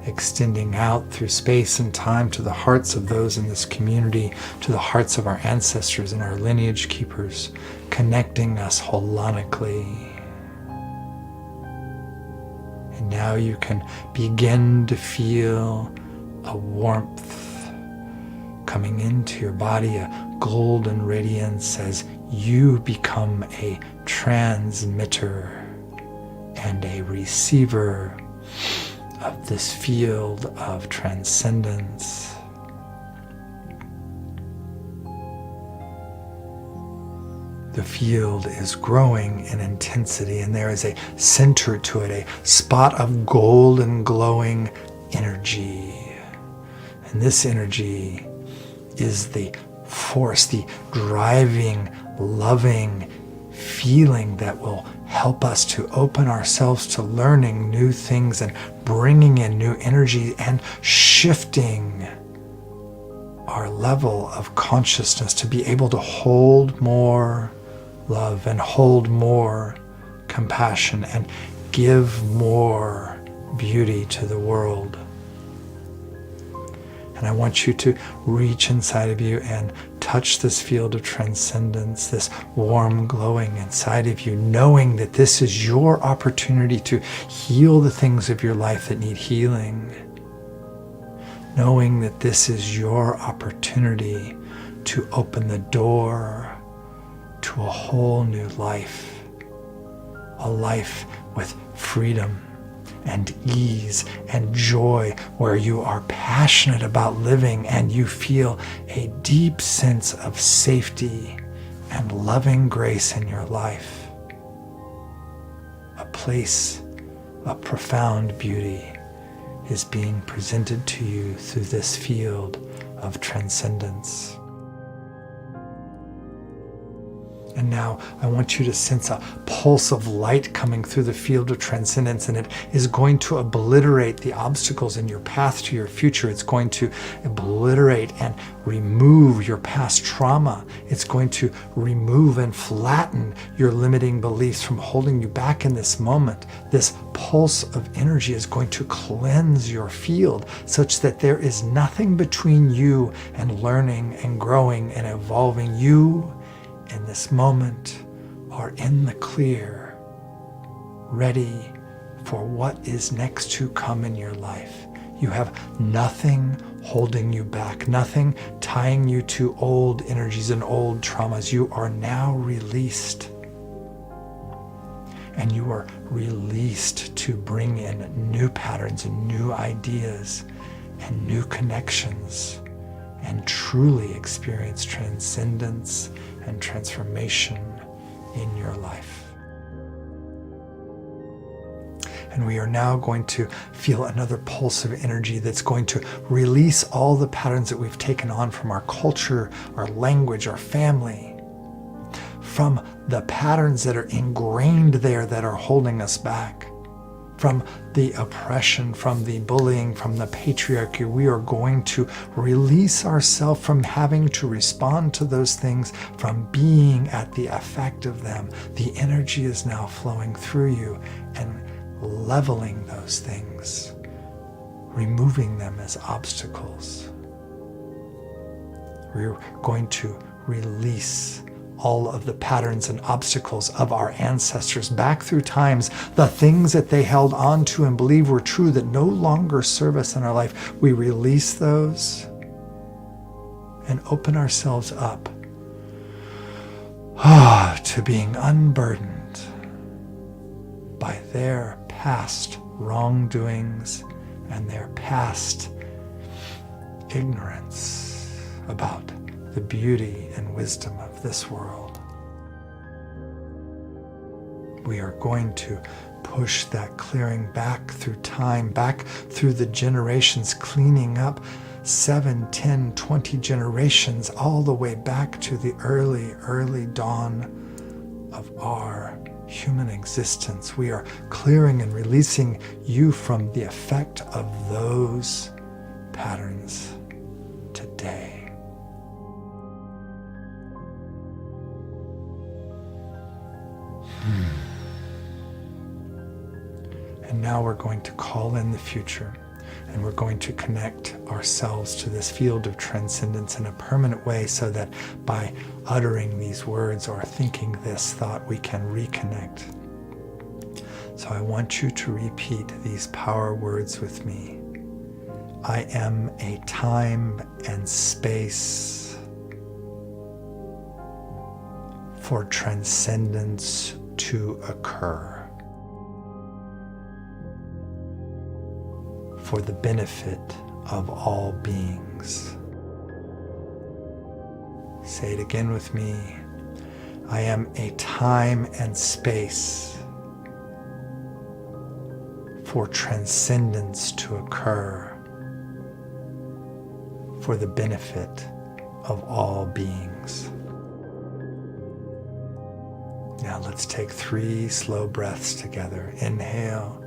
extending out through space and time to the hearts of those in this community, to the hearts of our ancestors and our lineage keepers, connecting us holonically. And now you can begin to feel a warmth coming into your body, a golden radiance as you become a transmitter and a receiver of this field of transcendence. The field is growing in intensity, and there is a center to it, a spot of golden glowing energy. And this energy is the force, the driving, loving feeling that will help us to open ourselves to learning new things and bringing in new energy and shifting our level of consciousness to be able to hold more love and hold more compassion and give more beauty to the world. And I want you to reach inside of you and touch this field of transcendence, this warm glowing inside of you, knowing that this is your opportunity to heal the things of your life that need healing. Knowing that this is your opportunity to open the door to a whole new life, a life with freedom and ease and joy, where you are passionate about living and you feel a deep sense of safety and loving grace in your life. A place of profound beauty is being presented to you through this field of transcendence. And now I want you to sense a pulse of light coming through the field of transcendence, and it is going to obliterate the obstacles in your path to your future. It's going to obliterate and remove your past trauma. It's going to remove and flatten your limiting beliefs from holding you back in this moment. This pulse of energy is going to cleanse your field such that there is nothing between you and learning and growing and evolving. You in this moment are in the clear, ready for what is next to come in your life. You have nothing holding you back, nothing tying you to old energies and old traumas. You are now released. and you are released to bring in new patterns and new ideas and new connections and truly experience transcendence and transformation in your life. And we are now going to feel another pulse of energy that's going to release all the patterns that we've taken on from our culture, our language, our family, from the patterns that are ingrained there that are holding us back, from the oppression, from the bullying, from the patriarchy. We are going to release ourselves from having to respond to those things, from being at the effect of them. The energy is now flowing through you and leveling those things, removing them as obstacles. We're going to release all of the patterns and obstacles of our ancestors back through times, the things that they held on to and believed were true that no longer serve us in our life. We release those and open ourselves up to being unburdened by their past wrongdoings and their past ignorance about the beauty and wisdom of this world. We are going to push that clearing back through time, back through the generations, cleaning up 7, 10, 20 generations, all the way back to the early dawn of our human existence. We are clearing and releasing you from the effect of those patterns today. And now we're going to call in the future, and we're going to connect ourselves to this field of transcendence in a permanent way, so that by uttering these words or thinking this thought, we can reconnect. So I want you to repeat these power words with me. I am a time and space for transcendence to occur, for the benefit of all beings. Say it again with me. I am a time and space for transcendence to occur, for the benefit of all beings. Now let's take 3 slow breaths together. Inhale.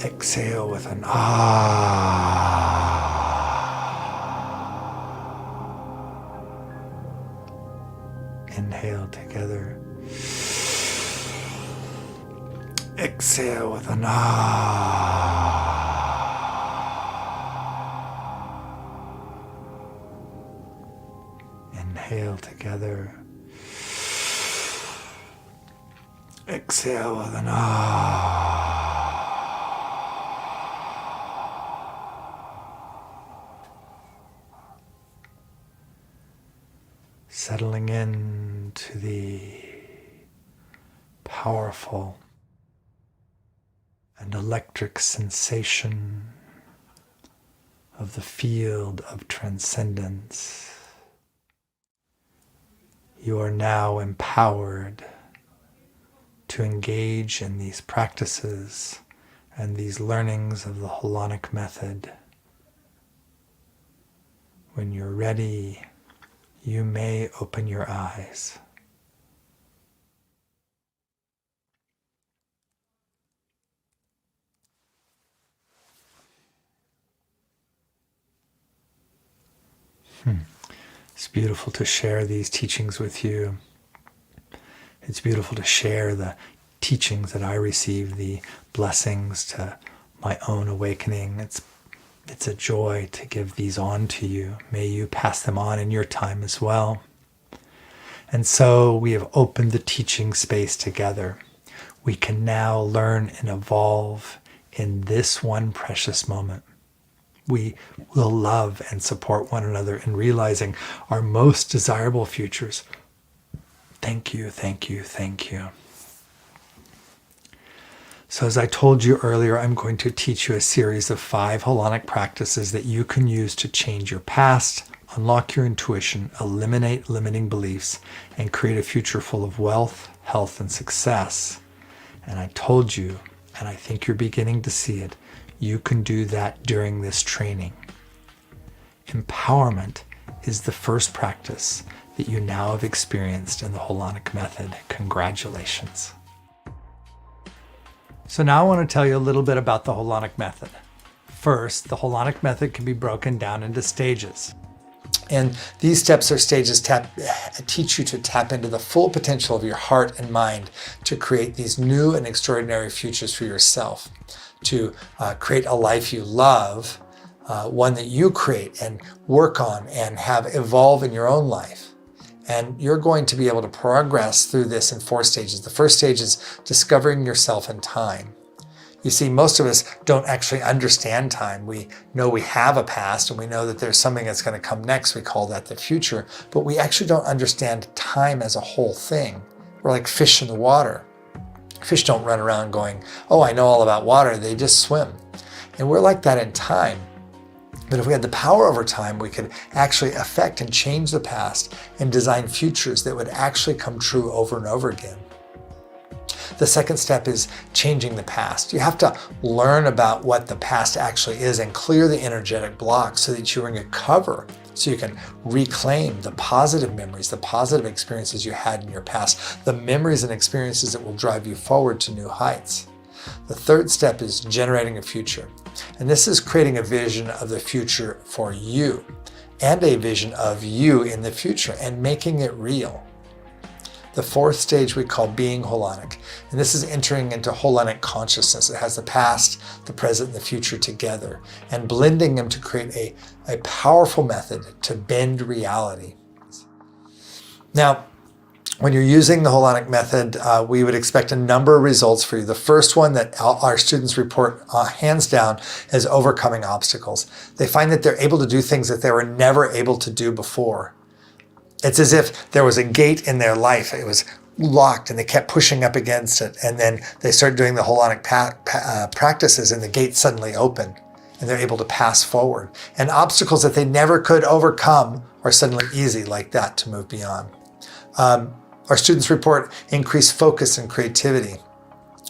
Exhale with an Inhale together. Exhale with an Inhale together. Exhale with an Settling into the powerful and electric sensation of the field of transcendence. You are now empowered to engage in these practices and these learnings of the Holonic method. When you're ready, you may open your eyes. It's beautiful to share these teachings with you. It's beautiful to share the teachings that I received, the blessings to my own awakening. It's a joy to give these on to you. May you pass them on in your time as well. And so we have opened the teaching space together. We can now learn and evolve in this one precious moment. We will love and support one another in realizing our most desirable futures Thank you, thank you, thank you. So as I told you earlier, I'm going to teach you a series of 5 Holonic practices that you can use to change your past, unlock your intuition, eliminate limiting beliefs, and create a future full of wealth, health, and success. And I told you, and I think you're beginning to see it, you can do that during this training. Empowerment is the first practice that you now have experienced in the Holonic method. Congratulations. So now I want to tell you a little bit about the Holonic method. First, the Holonic method can be broken down into stages. And these steps or stages teach you to tap into the full potential of your heart and mind to create these new and extraordinary futures for yourself, to create a life you love, one that you create and work on and have evolve in your own life. And you're going to be able to progress through this in 4 stages. The first stage is discovering yourself in time. You see, most of us don't actually understand time. We know we have a past and we know that there's something that's going to come next. We call that the future, but we actually don't understand time as a whole thing. We're like fish in the water. Fish don't run around going, oh, I know all about water. They just swim. And we're like that in time. But if we had the power over time, we could actually affect and change the past and design futures that would actually come true over and over again. The second step is changing the past. You have to learn about what the past actually is and clear the energetic blocks so that you can recover, so you can reclaim the positive memories, the positive experiences you had in your past, the memories and experiences that will drive you forward to new heights. The third step is generating a future. And this is creating a vision of the future for you and a vision of you in the future and making it real. The fourth stage we call being Holonic. And this is entering into Holonic consciousness. It has the past, the present, and the future together and blending them to create a powerful method to bend reality. Now, when you're using the Holonic method, we would expect a number of results for you. The first one that our students report hands down is overcoming obstacles. They find that they're able to do things that they were never able to do before. It's as if there was a gate in their life. It was locked and they kept pushing up against it. And then they start doing the Holonic practices and the gate suddenly opened and they're able to pass forward. And obstacles that they never could overcome are suddenly easy like that to move beyond. Our students report increased focus and creativity.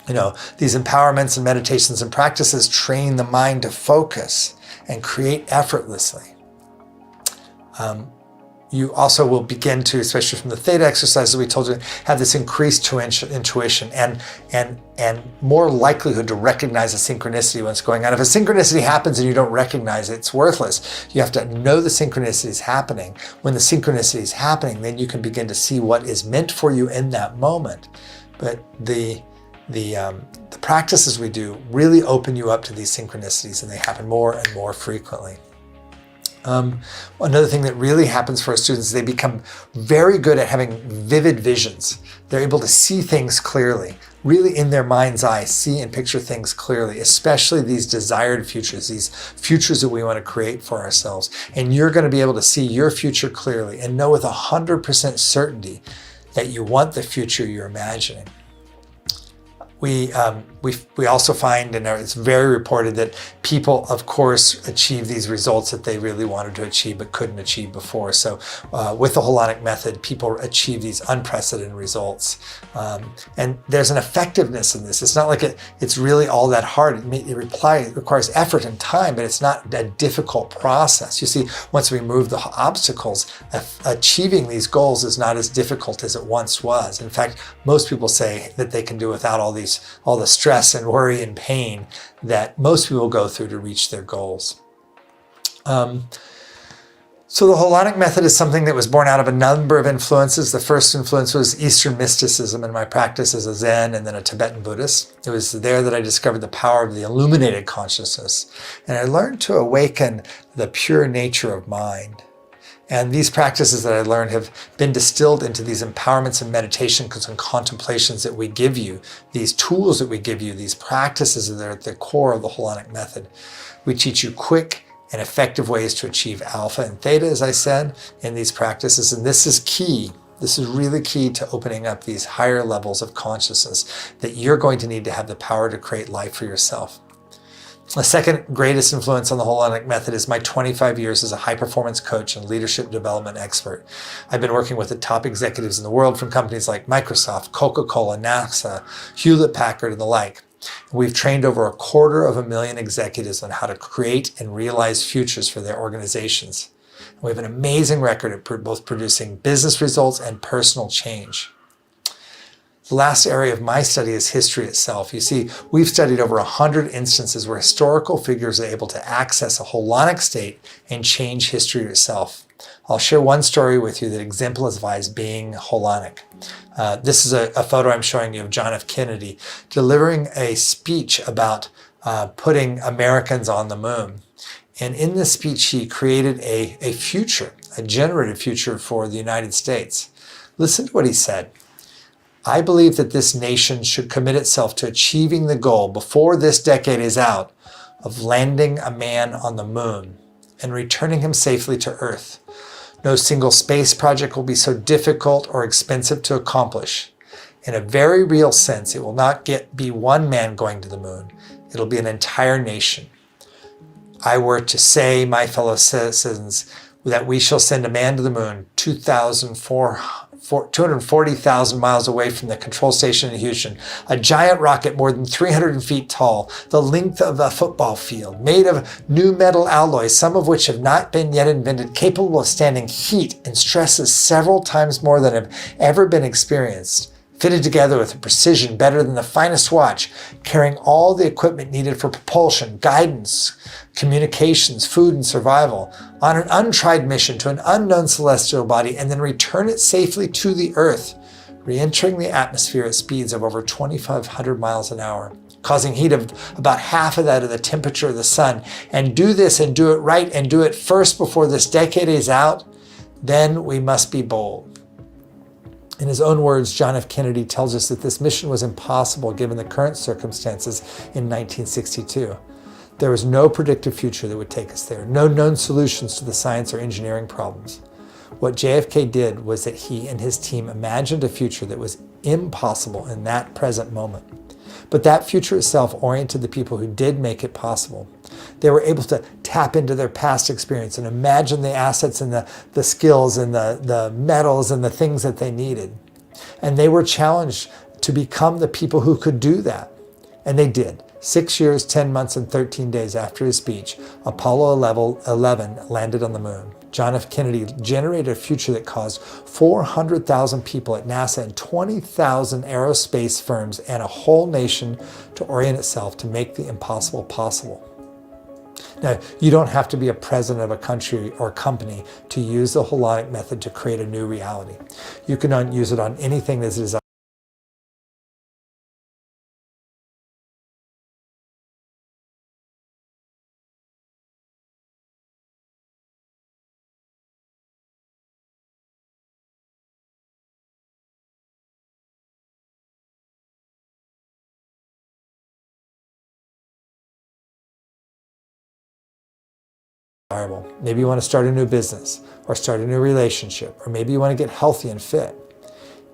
You know, these empowerments and meditations and practices train the mind to focus and create effortlessly. You also will begin to, especially from the theta exercises we told you, have this increased intuition and more likelihood to recognize a synchronicity when it's going on. If a synchronicity happens and you don't recognize it, it's worthless. You have to know the synchronicity is happening. When the synchronicity is happening, then you can begin to see what is meant for you in that moment. But the practices we do really open you up to these synchronicities, and they happen more and more frequently. Another thing that really happens for our students is they become very good at having vivid visions. They're able to see things clearly, really in their mind's eye, see and picture things clearly, especially these desired futures, these futures that we want to create for ourselves. And you're going to be able to see your future clearly and know with 100% certainty that you want the future you're imagining. We also find, and it's very reported, that people, of course, achieve these results that they really wanted to achieve but couldn't achieve before. So with the Holonic method, people achieve these unprecedented results. And there's an effectiveness in this. It's not like it's really all that hard. It requires effort and time, but it's not a difficult process. You see, once we remove the obstacles, achieving these goals is not as difficult as it once was. In fact, most people say that they can do without all the stress and worry and pain that most people go through to reach their goals. So the Holonic method is something that was born out of a number of influences. The first influence was Eastern mysticism in my practice as a Zen and then a Tibetan Buddhist. It was there that I discovered the power of the illuminated consciousness. And I learned to awaken the pure nature of mind. And these practices that I learned have been distilled into these empowerments and meditations and contemplations that we give you, these tools that we give you, these practices that are at the core of the Holonic method. We teach you quick and effective ways to achieve alpha and theta, as I said, in these practices. And this is key This is really key to opening up these higher levels of consciousness that you're going to need to have the power to create life for yourself. The second greatest influence on the Holonic method is my 25 years as a high-performance coach and leadership development expert. I've been working with the top executives in the world from companies like Microsoft, Coca-Cola, NASA, Hewlett-Packard, and the like. We've trained over 250,000 executives on how to create and realize futures for their organizations. We have an amazing record at both producing business results and personal change. The last area of my study is history itself. You see, we've studied over 100 instances where historical figures are able to access a holonic state and change history itself. I'll share one story with you that exemplifies being holonic. This is a photo I'm showing you of John F. Kennedy delivering a speech about putting Americans on the moon. And in this speech, he created a future, a generated future for the United States. Listen to what he said. I believe that this nation should commit itself to achieving the goal before this decade is out of landing a man on the moon and returning him safely to Earth. No single space project will be so difficult or expensive to accomplish. In a very real sense, it will not be one man going to the moon. It'll be an entire nation. I were to say, my fellow citizens, that we shall send a man to the moon 240,000 miles away from the control station in Houston, a giant rocket more than 300 feet tall, the length of a football field, made of new metal alloys, some of which have not been yet invented, capable of standing heat and stresses several times more than have ever been experienced, fitted together with a precision better than the finest watch, carrying all the equipment needed for propulsion, guidance, communications, food, and survival, on an untried mission to an unknown celestial body, and then return it safely to the Earth, re-entering the atmosphere at speeds of over 2,500 miles an hour, causing heat of about half of that of the temperature of the sun, and do this and do it right and do it first before this decade is out, then we must be bold. In his own words, John F. Kennedy tells us that this mission was impossible given the current circumstances in 1962. There was no predictive future that would take us there, no known solutions to the science or engineering problems. What JFK did was that he and his team imagined a future that was impossible in that present moment. But that future itself oriented the people who did make it possible. They were able to tap into their past experience and imagine the assets and the skills and the metals and the things that they needed. And they were challenged to become the people who could do that. And they did. 6 years, 10 months, and 13 days after his speech, Apollo 11 landed on the moon. John F. Kennedy generated a future that caused 400,000 people at NASA and 20,000 aerospace firms and a whole nation to orient itself to make the impossible possible. Now, you don't have to be a president of a country or company to use the Holonic method to create a new reality. You can use it on anything that is desired. Maybe you want to start a new business or start a new relationship, or maybe you want to get healthy and fit.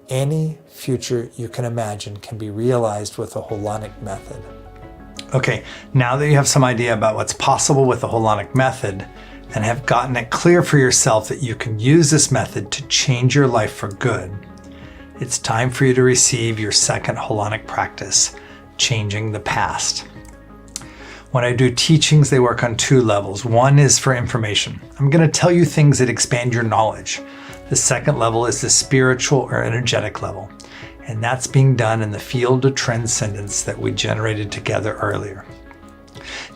Any future you can imagine can be realized with the Holonic method. Okay, now that you have some idea about what's possible with the Holonic method and have gotten it clear for yourself that you can use this method to change your life for good, it's time for you to receive your second Holonic practice, changing the past. When I do teachings, they work on two levels. One is for information. I'm going to tell you things that expand your knowledge. The second level is the spiritual or energetic level, and that's being done in the field of transcendence that we generated together earlier.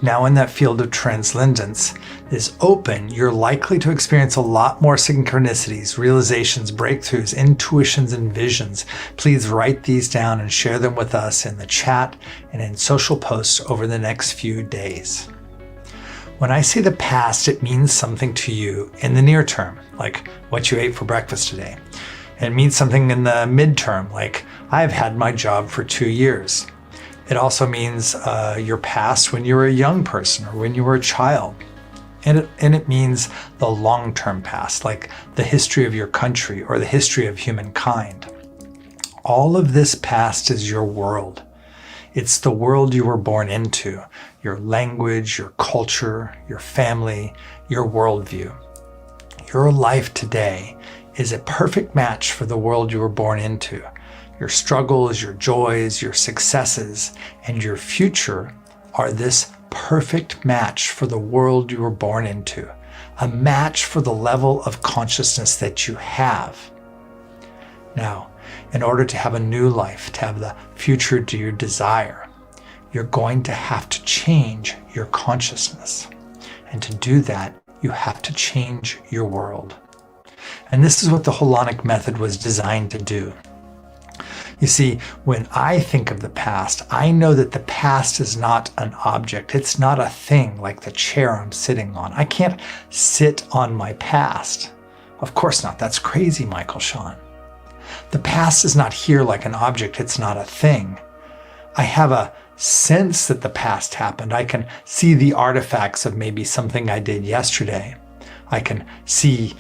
Now, when that field of transcendence is open, you're likely to experience a lot more synchronicities, realizations, breakthroughs, intuitions, and visions. Please write these down and share them with us in the chat and in social posts over the next few days. When I say the past, it means something to you in the near term, like what you ate for breakfast today. It means something in the midterm, like I've had my job for 2 years. It also means your past when you were a young person or when you were a child. And it means the long-term past, like the history of your country or the history of humankind. All of this past is your world. It's the world you were born into, your language, your culture, your family, your worldview. Your life today is a perfect match for the world you were born into. Your struggles, your joys, your successes, and your future are this perfect match for the world you were born into, a match for the level of consciousness that you have. Now, in order to have a new life, to have the future to your desire, you're going to have to change your consciousness. And to do that, you have to change your world. And this is what the Holonic method was designed to do. You see, when I think of the past, I know that the past is not an object. It's not a thing like the chair I'm sitting on. I can't sit on my past. Of course not. That's crazy, Michael Sean. The past is not here like an object. It's not a thing. I have a sense that the past happened. I can see the artifacts of maybe something I did yesterday. I can see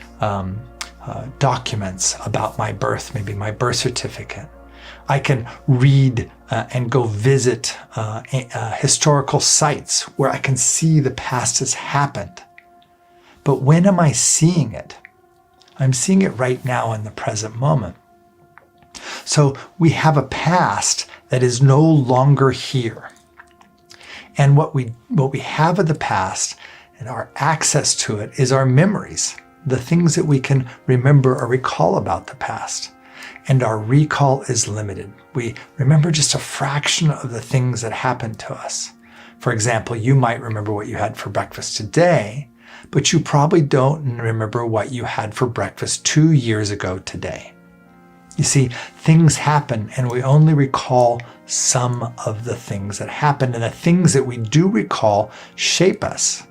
documents about my birth, maybe my birth certificate. I can read and go visit historical sites where I can see the past has happened. But when am I seeing it? I'm seeing it right now in the present moment. So we have a past that is no longer here. And what we have of the past and our access to it is our memories, the things that we can remember or recall about the past. And our recall is limited. We remember just a fraction of the things that happened to us. For example, you might remember what you had for breakfast today, but you probably don't remember what you had for breakfast 2 years ago today. You see, things happen and we only recall some of the things that happened, and the things that we do recall shape us.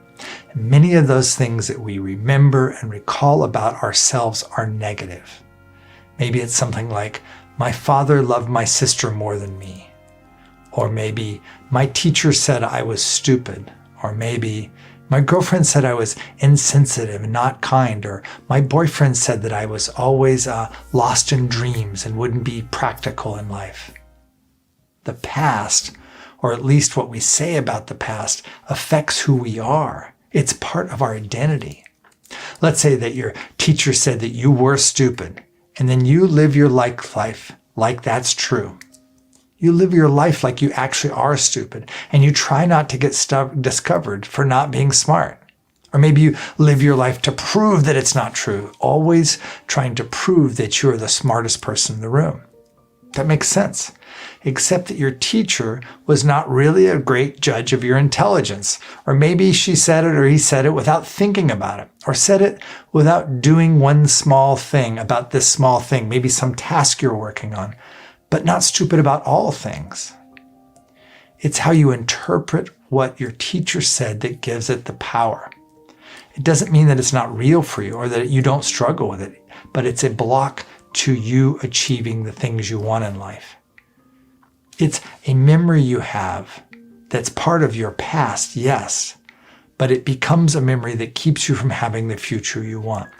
And many of those things that we remember and recall about ourselves are negative. Maybe it's something like, my father loved my sister more than me. Or maybe my teacher said I was stupid. Or maybe my girlfriend said I was insensitive and not kind. Or my boyfriend said that I was always lost in dreams and wouldn't be practical in life. The past, or at least what we say about the past, affects who we are. It's part of our identity. Let's say that your teacher said that you were stupid, and then you live your life like that's true. You live your life like you actually are stupid, and you try not to get discovered for not being smart. Or maybe you live your life to prove that it's not true, always trying to prove that you're the smartest person in the room. That makes sense, except that your teacher was not really a great judge of your intelligence. Or maybe she said it or he said it without thinking about it, or said it without doing one small thing about this small thing, maybe some task you're working on, but not stupid about all things. It's how you interpret what your teacher said that gives it the power. It doesn't mean that it's not real for you or that you don't struggle with it, but it's a block to you achieving the things you want in life. It's a memory you have that's part of your past, yes, but it becomes a memory that keeps you from having the future you want.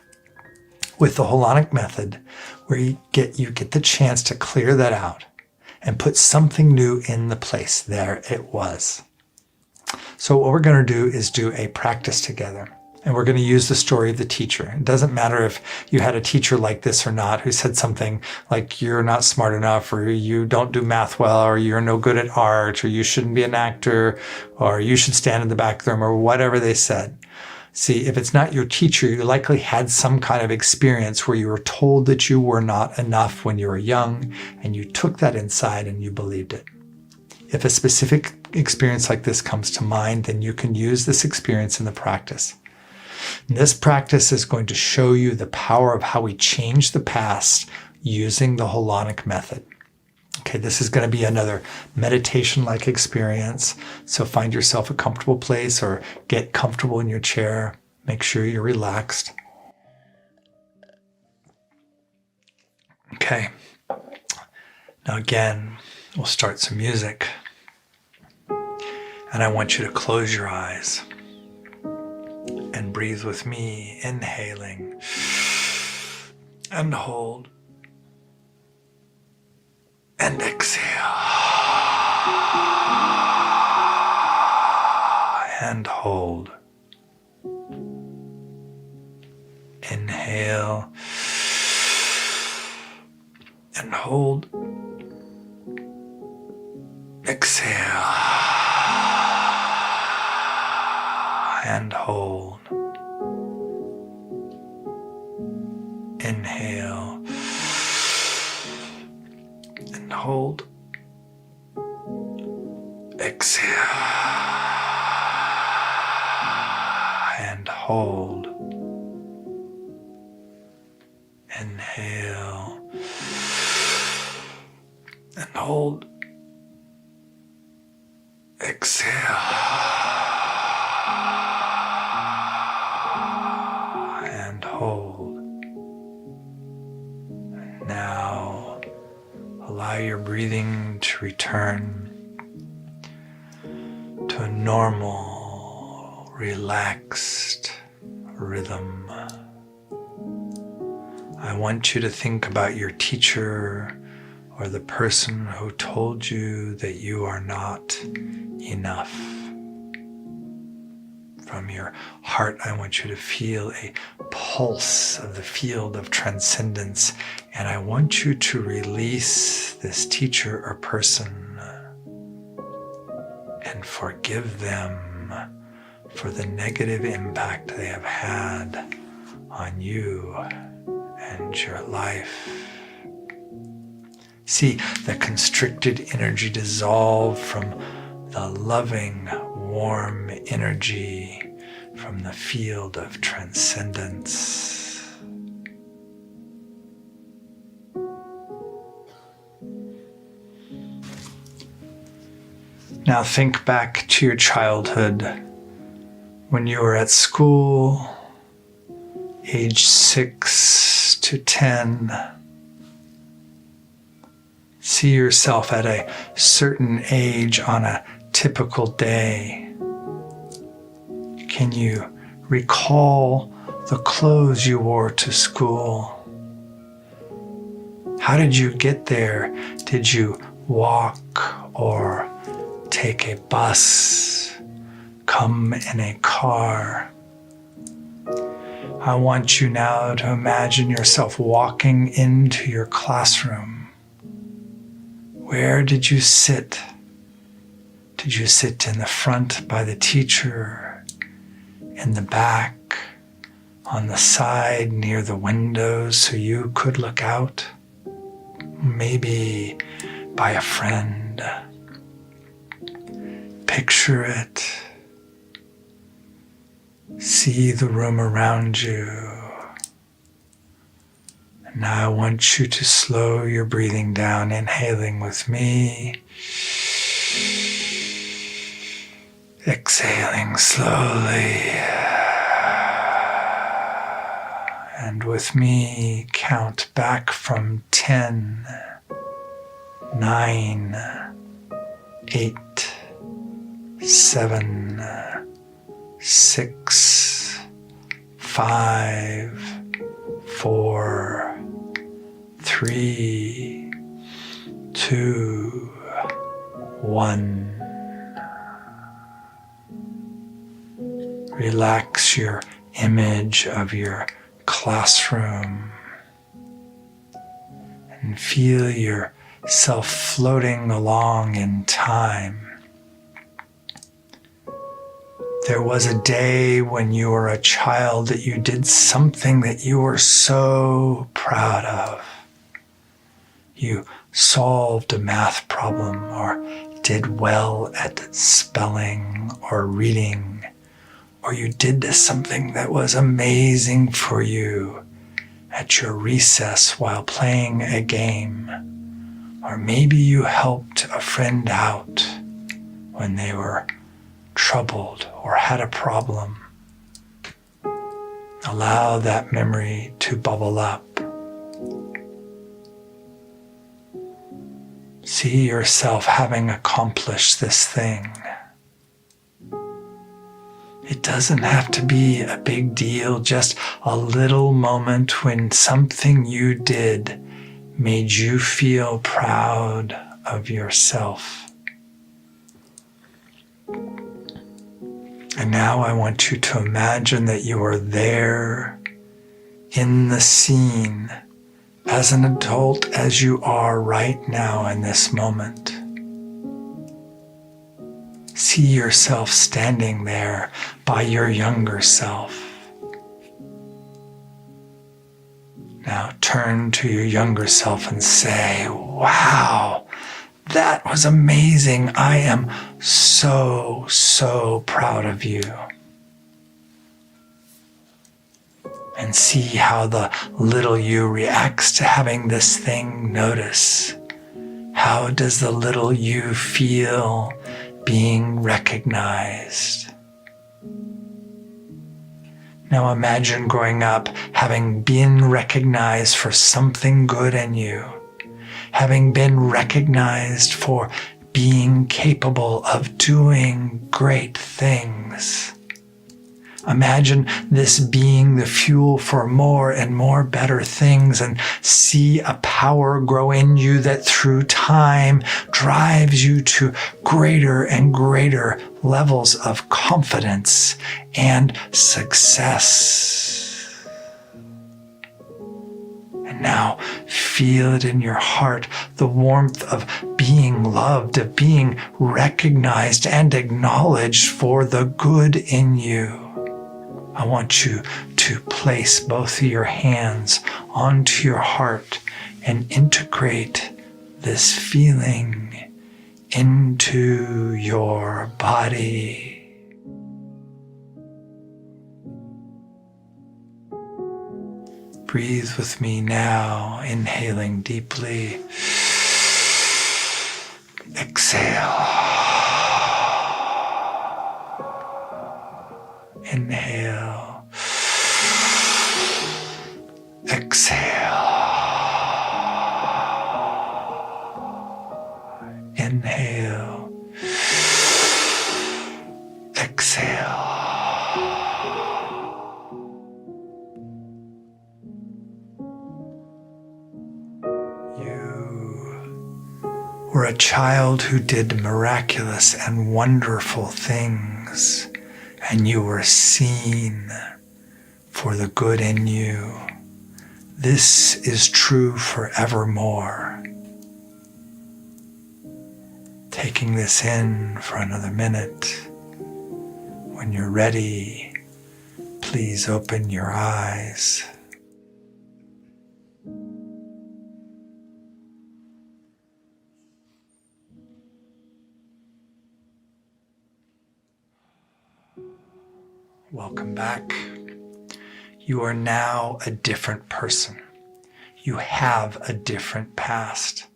With the Holonic method, where you get the chance to clear that out and put something new in the place, there it was. So what we're going to do is do a practice together. And we're going to use the story of the teacher. It doesn't matter if you had a teacher like this or not, who said something like you're not smart enough, or you don't do math well, or you're no good at art, or you shouldn't be an actor, or you should stand in the back room, or whatever they said. See, if it's not your teacher, you likely had some kind of experience where you were told that you were not enough when you were young, and you took that inside and you believed it. If a specific experience like this comes to mind, then you can use this experience in the practice. And this practice is going to show you the power of how we change the past using the Holonic method. Okay, this is going to be another meditation-like experience. So find yourself a comfortable place or get comfortable in your chair. Make sure you're relaxed. Okay. Now again, we'll start some music. And I want you to close your eyes and breathe with me, inhaling and hold and exhale and hold. Inhale and hold. Exhale and hold. Inhale and hold. Exhale and hold. Inhale and hold. Exhale and hold. And now allow your breathing to return to a normal, relaxed rhythm. I want you to think about your teacher or the person who told you that you are not enough. From your heart, I want you to feel a pulse of the field of transcendence, and I want you to release this teacher or person and forgive them for the negative impact they have had on you and your life. See the constricted energy dissolve from the loving, warm energy from the field of transcendence. Now think back to your childhood when you were at school, age 6 to 10. See yourself at a certain age on a typical day. Can you recall the clothes you wore to school? How did you get there? Did you walk or take a bus? Come in a car? I want you now to imagine yourself walking into your classroom. Where did you sit? Did you sit in the front by the teacher, in the back, on the side near the windows so you could look out? Maybe by a friend. Picture it. See the room around you. Now I want you to slow your breathing down, inhaling with me. Exhaling slowly. And with me, count back from 10, 9, 8, 7, 6, 5, 4, 3, 2, 1. Relax your image of your classroom and feel yourself floating along in time. There was a day when you were a child that you did something that you were so proud of. You solved a math problem or did well at spelling or reading, or you did something that was amazing for you at your recess while playing a game. Or maybe you helped a friend out when they were troubled or had a problem. Allow that memory to bubble up. See yourself having accomplished this thing. It doesn't have to be a big deal, just a little moment when something you did made you feel proud of yourself. And now I want you to imagine that you are there in the scene as an adult as you are right now in this moment. See yourself standing there by your younger self. Now turn to your younger self and say, "Wow, that was amazing. I am so, so proud of you." And see how the little you reacts to having this thing notice. How does the little you feel being recognized? Now imagine growing up having been recognized for something good in you, having been recognized for being capable of doing great things. Imagine this being the fuel for more and more better things, and see a power grow in you that through time drives you to greater and greater levels of confidence and success. And now feel it in your heart, the warmth of being loved, of being recognized and acknowledged for the good in you. I want you to place both of your hands onto your heart and integrate this feeling into your body. Breathe with me now, inhaling deeply. Exhale. Inhale. Exhale. Inhale. Exhale. You were a child who did miraculous and wonderful things, and you were seen for the good in you. This is true forevermore. Taking this in for another minute. When you're ready, please open your eyes. Welcome back. You are now a different person. You have a different past.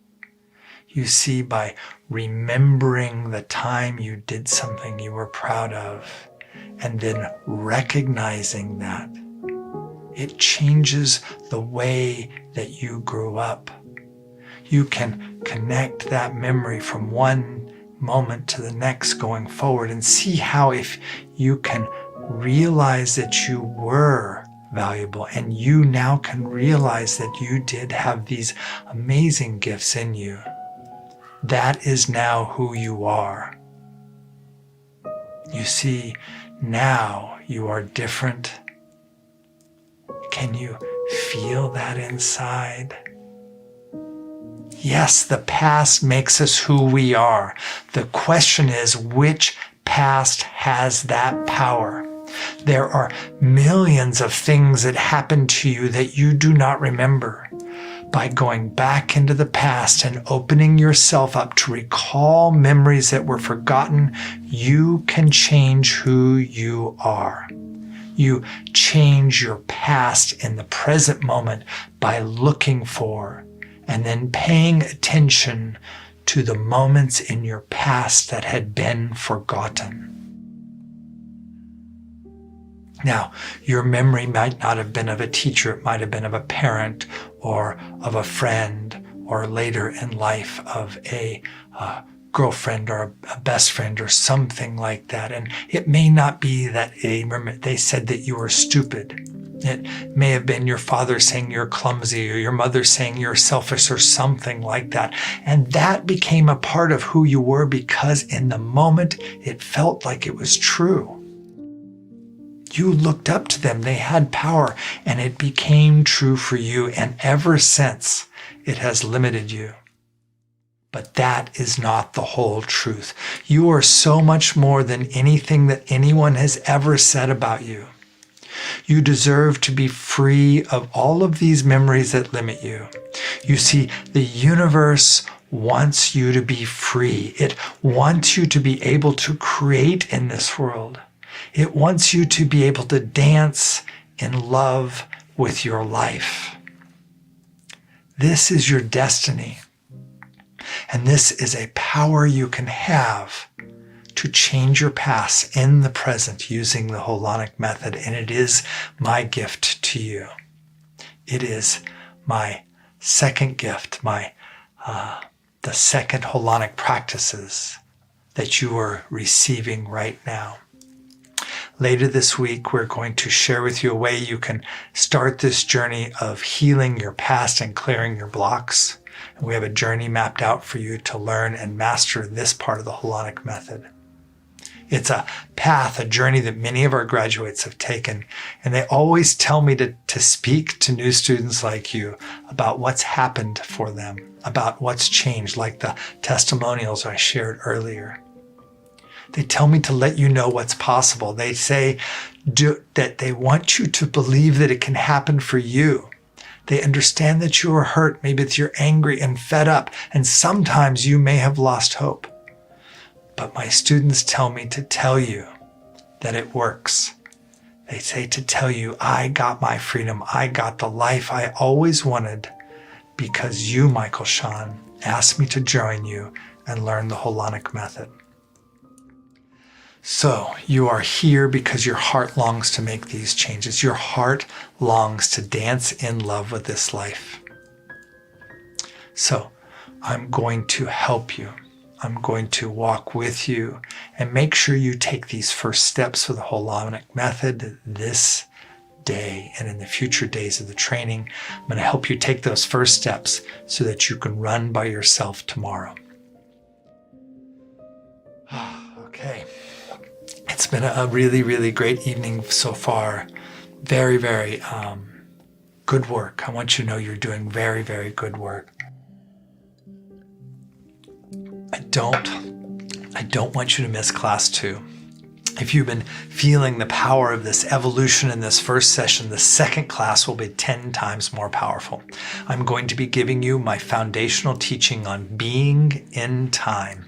You see, by remembering the time you did something you were proud of, and then recognizing that, it changes the way that you grew up. You can connect that memory from one moment to the next going forward, and see how if you can realize that you were valuable, and you now can realize that you did have these amazing gifts in you. That is now who you are. You see, now you are different. Can you feel that inside? Yes, the past makes us who we are. The question is, which past has that power? There are millions of things that happen to you that you do not remember. By going back into the past and opening yourself up to recall memories that were forgotten, you can change who you are. You change your past in the present moment by looking for and then paying attention to the moments in your past that had been forgotten. Now, your memory might not have been of a teacher. It might have been of a parent or of a friend, or later in life of a girlfriend or a best friend or something like that. And it may not be that they said that you were stupid. It may have been your father saying you're clumsy or your mother saying you're selfish or something like that. And that became a part of who you were because in the moment it felt like it was true. You looked up to them. They had power and it became true for you. And ever since, it has limited you. But that is not the whole truth. You are so much more than anything that anyone has ever said about you. You deserve to be free of all of these memories that limit you. You see, the universe wants you to be free. It wants you to be able to create in this world. It wants you to be able to dance in love with your life. This is your destiny. And this is a power you can have to change your past in the present using the Holonic method. And it is my gift to you. It is my second gift, the second Holonic practices that you are receiving right now. Later this week, we're going to share with you a way you can start this journey of healing your past and clearing your blocks. And we have a journey mapped out for you to learn and master this part of the Holonic method. It's a path, a journey that many of our graduates have taken. And they always tell me to speak to new students like you about what's happened for them, about what's changed, like the testimonials I shared earlier. They tell me to let you know what's possible. They say that they want you to believe that it can happen for you. They understand that you are hurt. Maybe that you're angry and fed up, and sometimes you may have lost hope. But my students tell me to tell you that it works. They say to tell you, I got my freedom. I got the life I always wanted because you, Michael Sean, asked me to join you and learn the Holonic method. So you are here because your heart longs to make these changes. Your heart longs to dance in love with this life. So I'm going to help you. I'm going to walk with you and make sure you take these first steps for the Holonic method this day and in the future days of the training. I'm going to help you take those first steps so that you can run by yourself tomorrow. Okay. It's been a really, really great evening so far. Very, very good work. I want you to know you're doing very, very good work. I don't want you to miss class 2. If you've been feeling the power of this evolution in this first session, the second class will be 10 times more powerful. I'm going to be giving you my foundational teaching on being in time.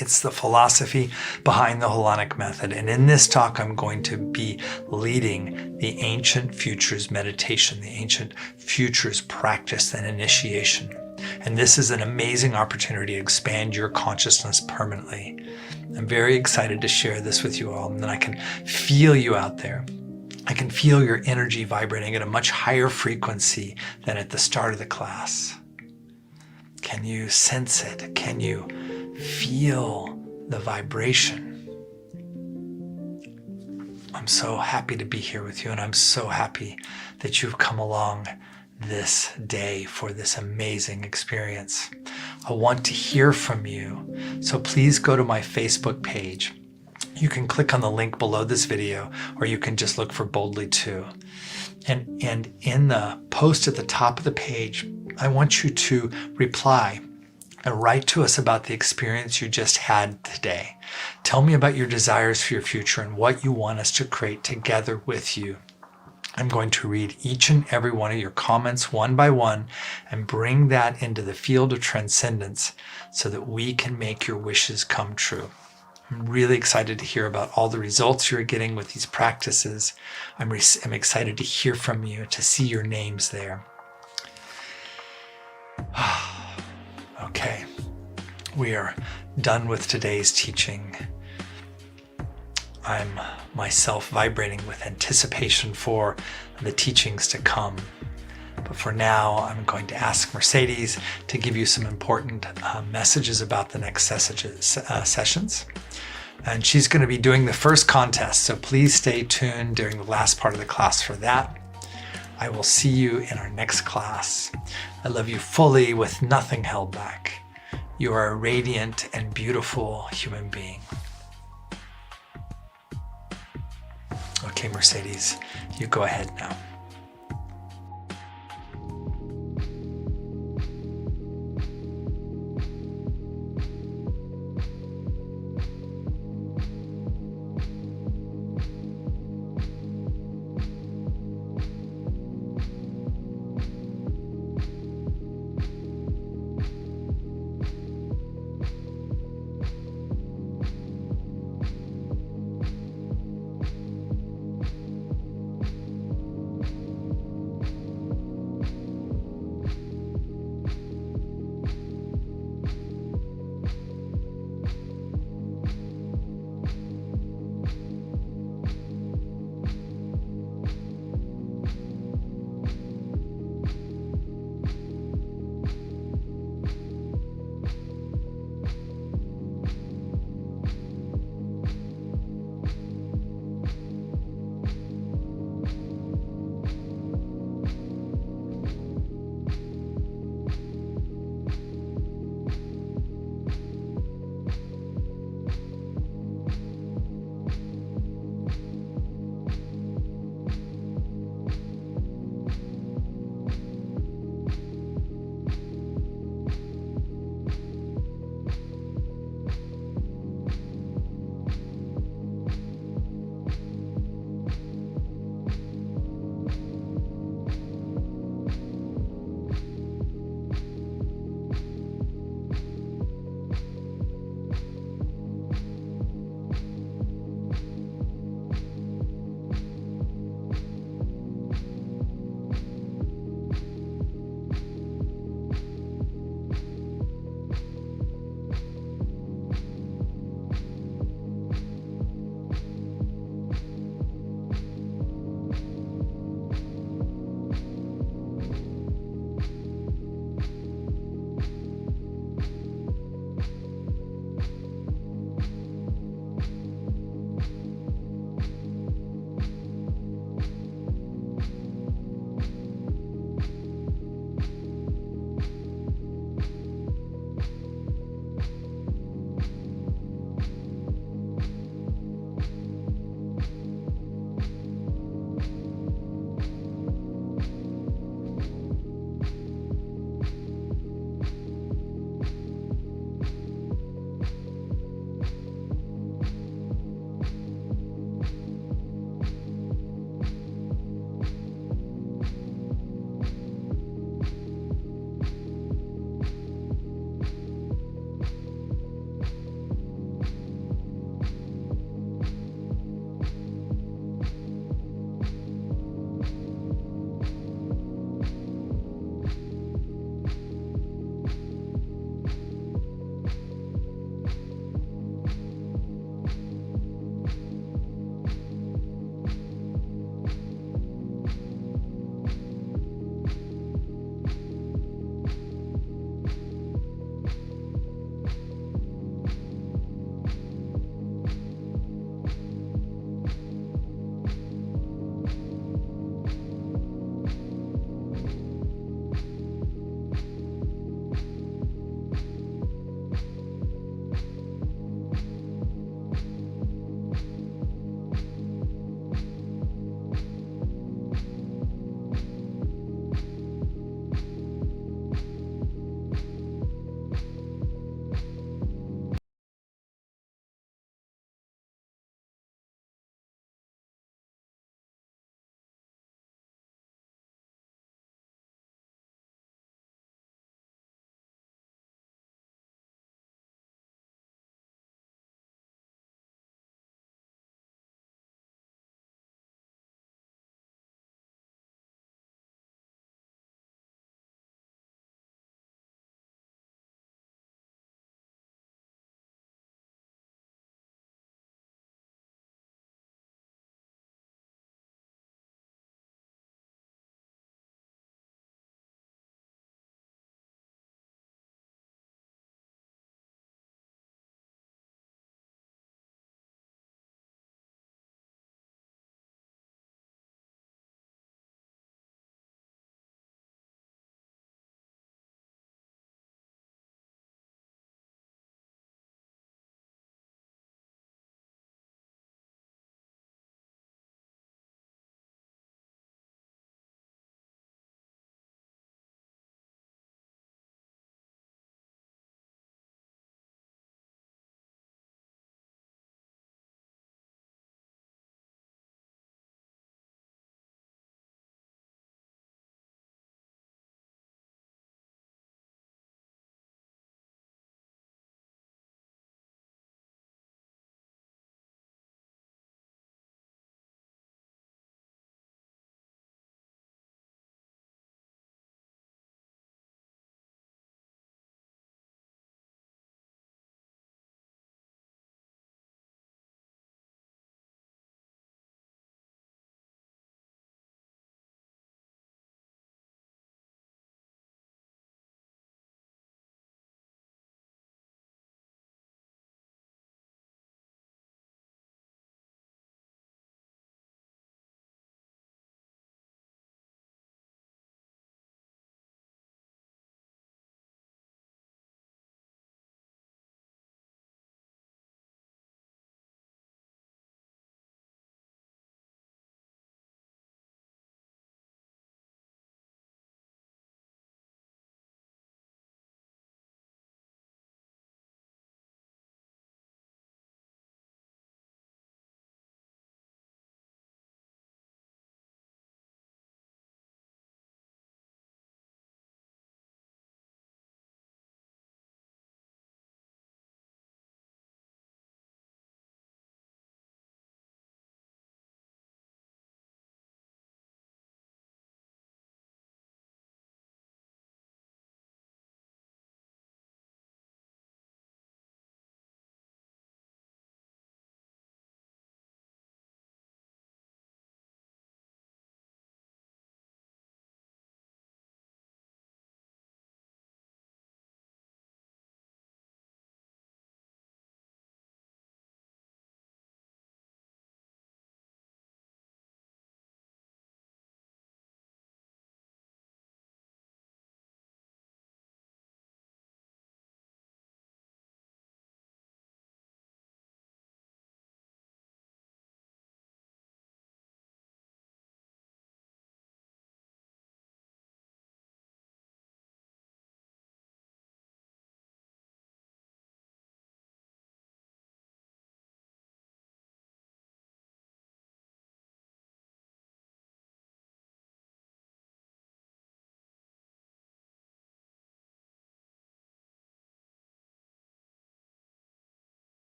It's the philosophy behind the Holonic method. And in this talk, I'm going to be leading the Ancient Futures meditation, the Ancient Futures practice and initiation. And this is an amazing opportunity to expand your consciousness permanently. I'm very excited to share this with you all. And then I can feel you out there. I can feel your energy vibrating at a much higher frequency than at the start of the class. Can you sense it? Can you feel the vibration? I'm so happy to be here with you, and I'm so happy that you've come along this day for this amazing experience. I want to hear from you, so please go to my Facebook page. You can click on the link below this video, or you can just look for Boldly 2. And in the post at the top of the page, I want you to reply and write to us about the experience you just had today. Tell me about your desires for your future and what you want us to create together with you. I'm going to read each and every one of your comments one by one and bring that into the field of transcendence so that we can make your wishes come true. I'm really excited to hear about all the results you're getting with these practices. I'm excited to hear from you, to see your names there. Okay, we are done with today's teaching. I'm myself vibrating with anticipation for the teachings to come. But for now, I'm going to ask Mercedes to give you some important messages about the next sessions. And she's going to be doing the first contest, so please stay tuned during the last part of the class for that. I will see you in our next class. I love you fully with nothing held back. You are a radiant and beautiful human being. Okay, Mercedes, you go ahead now.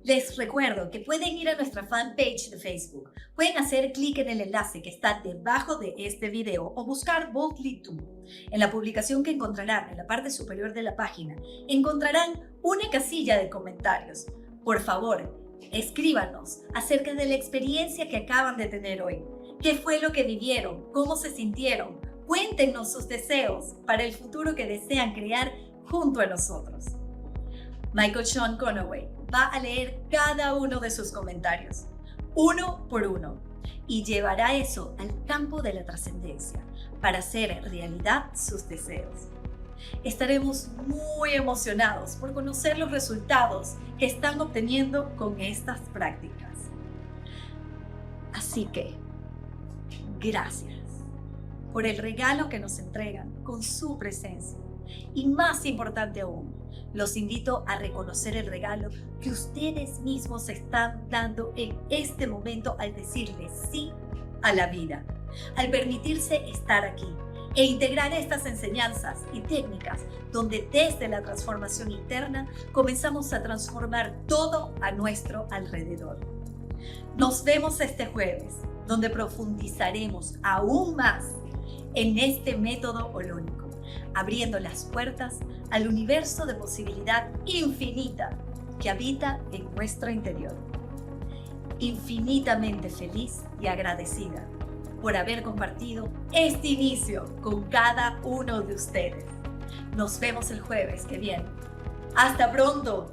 Les recuerdo que pueden ir a nuestra fanpage de Facebook. Pueden hacer clic en el enlace que está debajo de este video o buscar Boldly Too. En la publicación que encontrarán en la parte superior de la página, encontrarán una casilla de comentarios. Por favor, escríbanos acerca de la experiencia que acaban de tener hoy. ¿Qué fue lo que vivieron? ¿Cómo se sintieron? Cuéntenos sus deseos para el futuro que desean crear junto a nosotros. Michael Sean Conaway va a leer cada uno de sus comentarios, uno por uno, y llevará eso al campo de la trascendencia para hacer realidad sus deseos. Estaremos muy emocionados por conocer los resultados que están obteniendo con estas prácticas. Así que, gracias por el regalo que nos entregan con su presencia. Y más importante aún, los invito a reconocer el regalo que ustedes mismos están dando en este momento al decirle sí a la vida, al permitirse estar aquí e integrar estas enseñanzas y técnicas donde desde la transformación interna comenzamos a transformar todo a nuestro alrededor. Nos vemos este jueves, donde profundizaremos aún más en este método holónico, abriendo las puertas al universo de posibilidad infinita que habita en nuestro interior. Infinitamente feliz y agradecida por haber compartido este inicio con cada uno de ustedes. Nos vemos el jueves que viene. ¡Hasta pronto!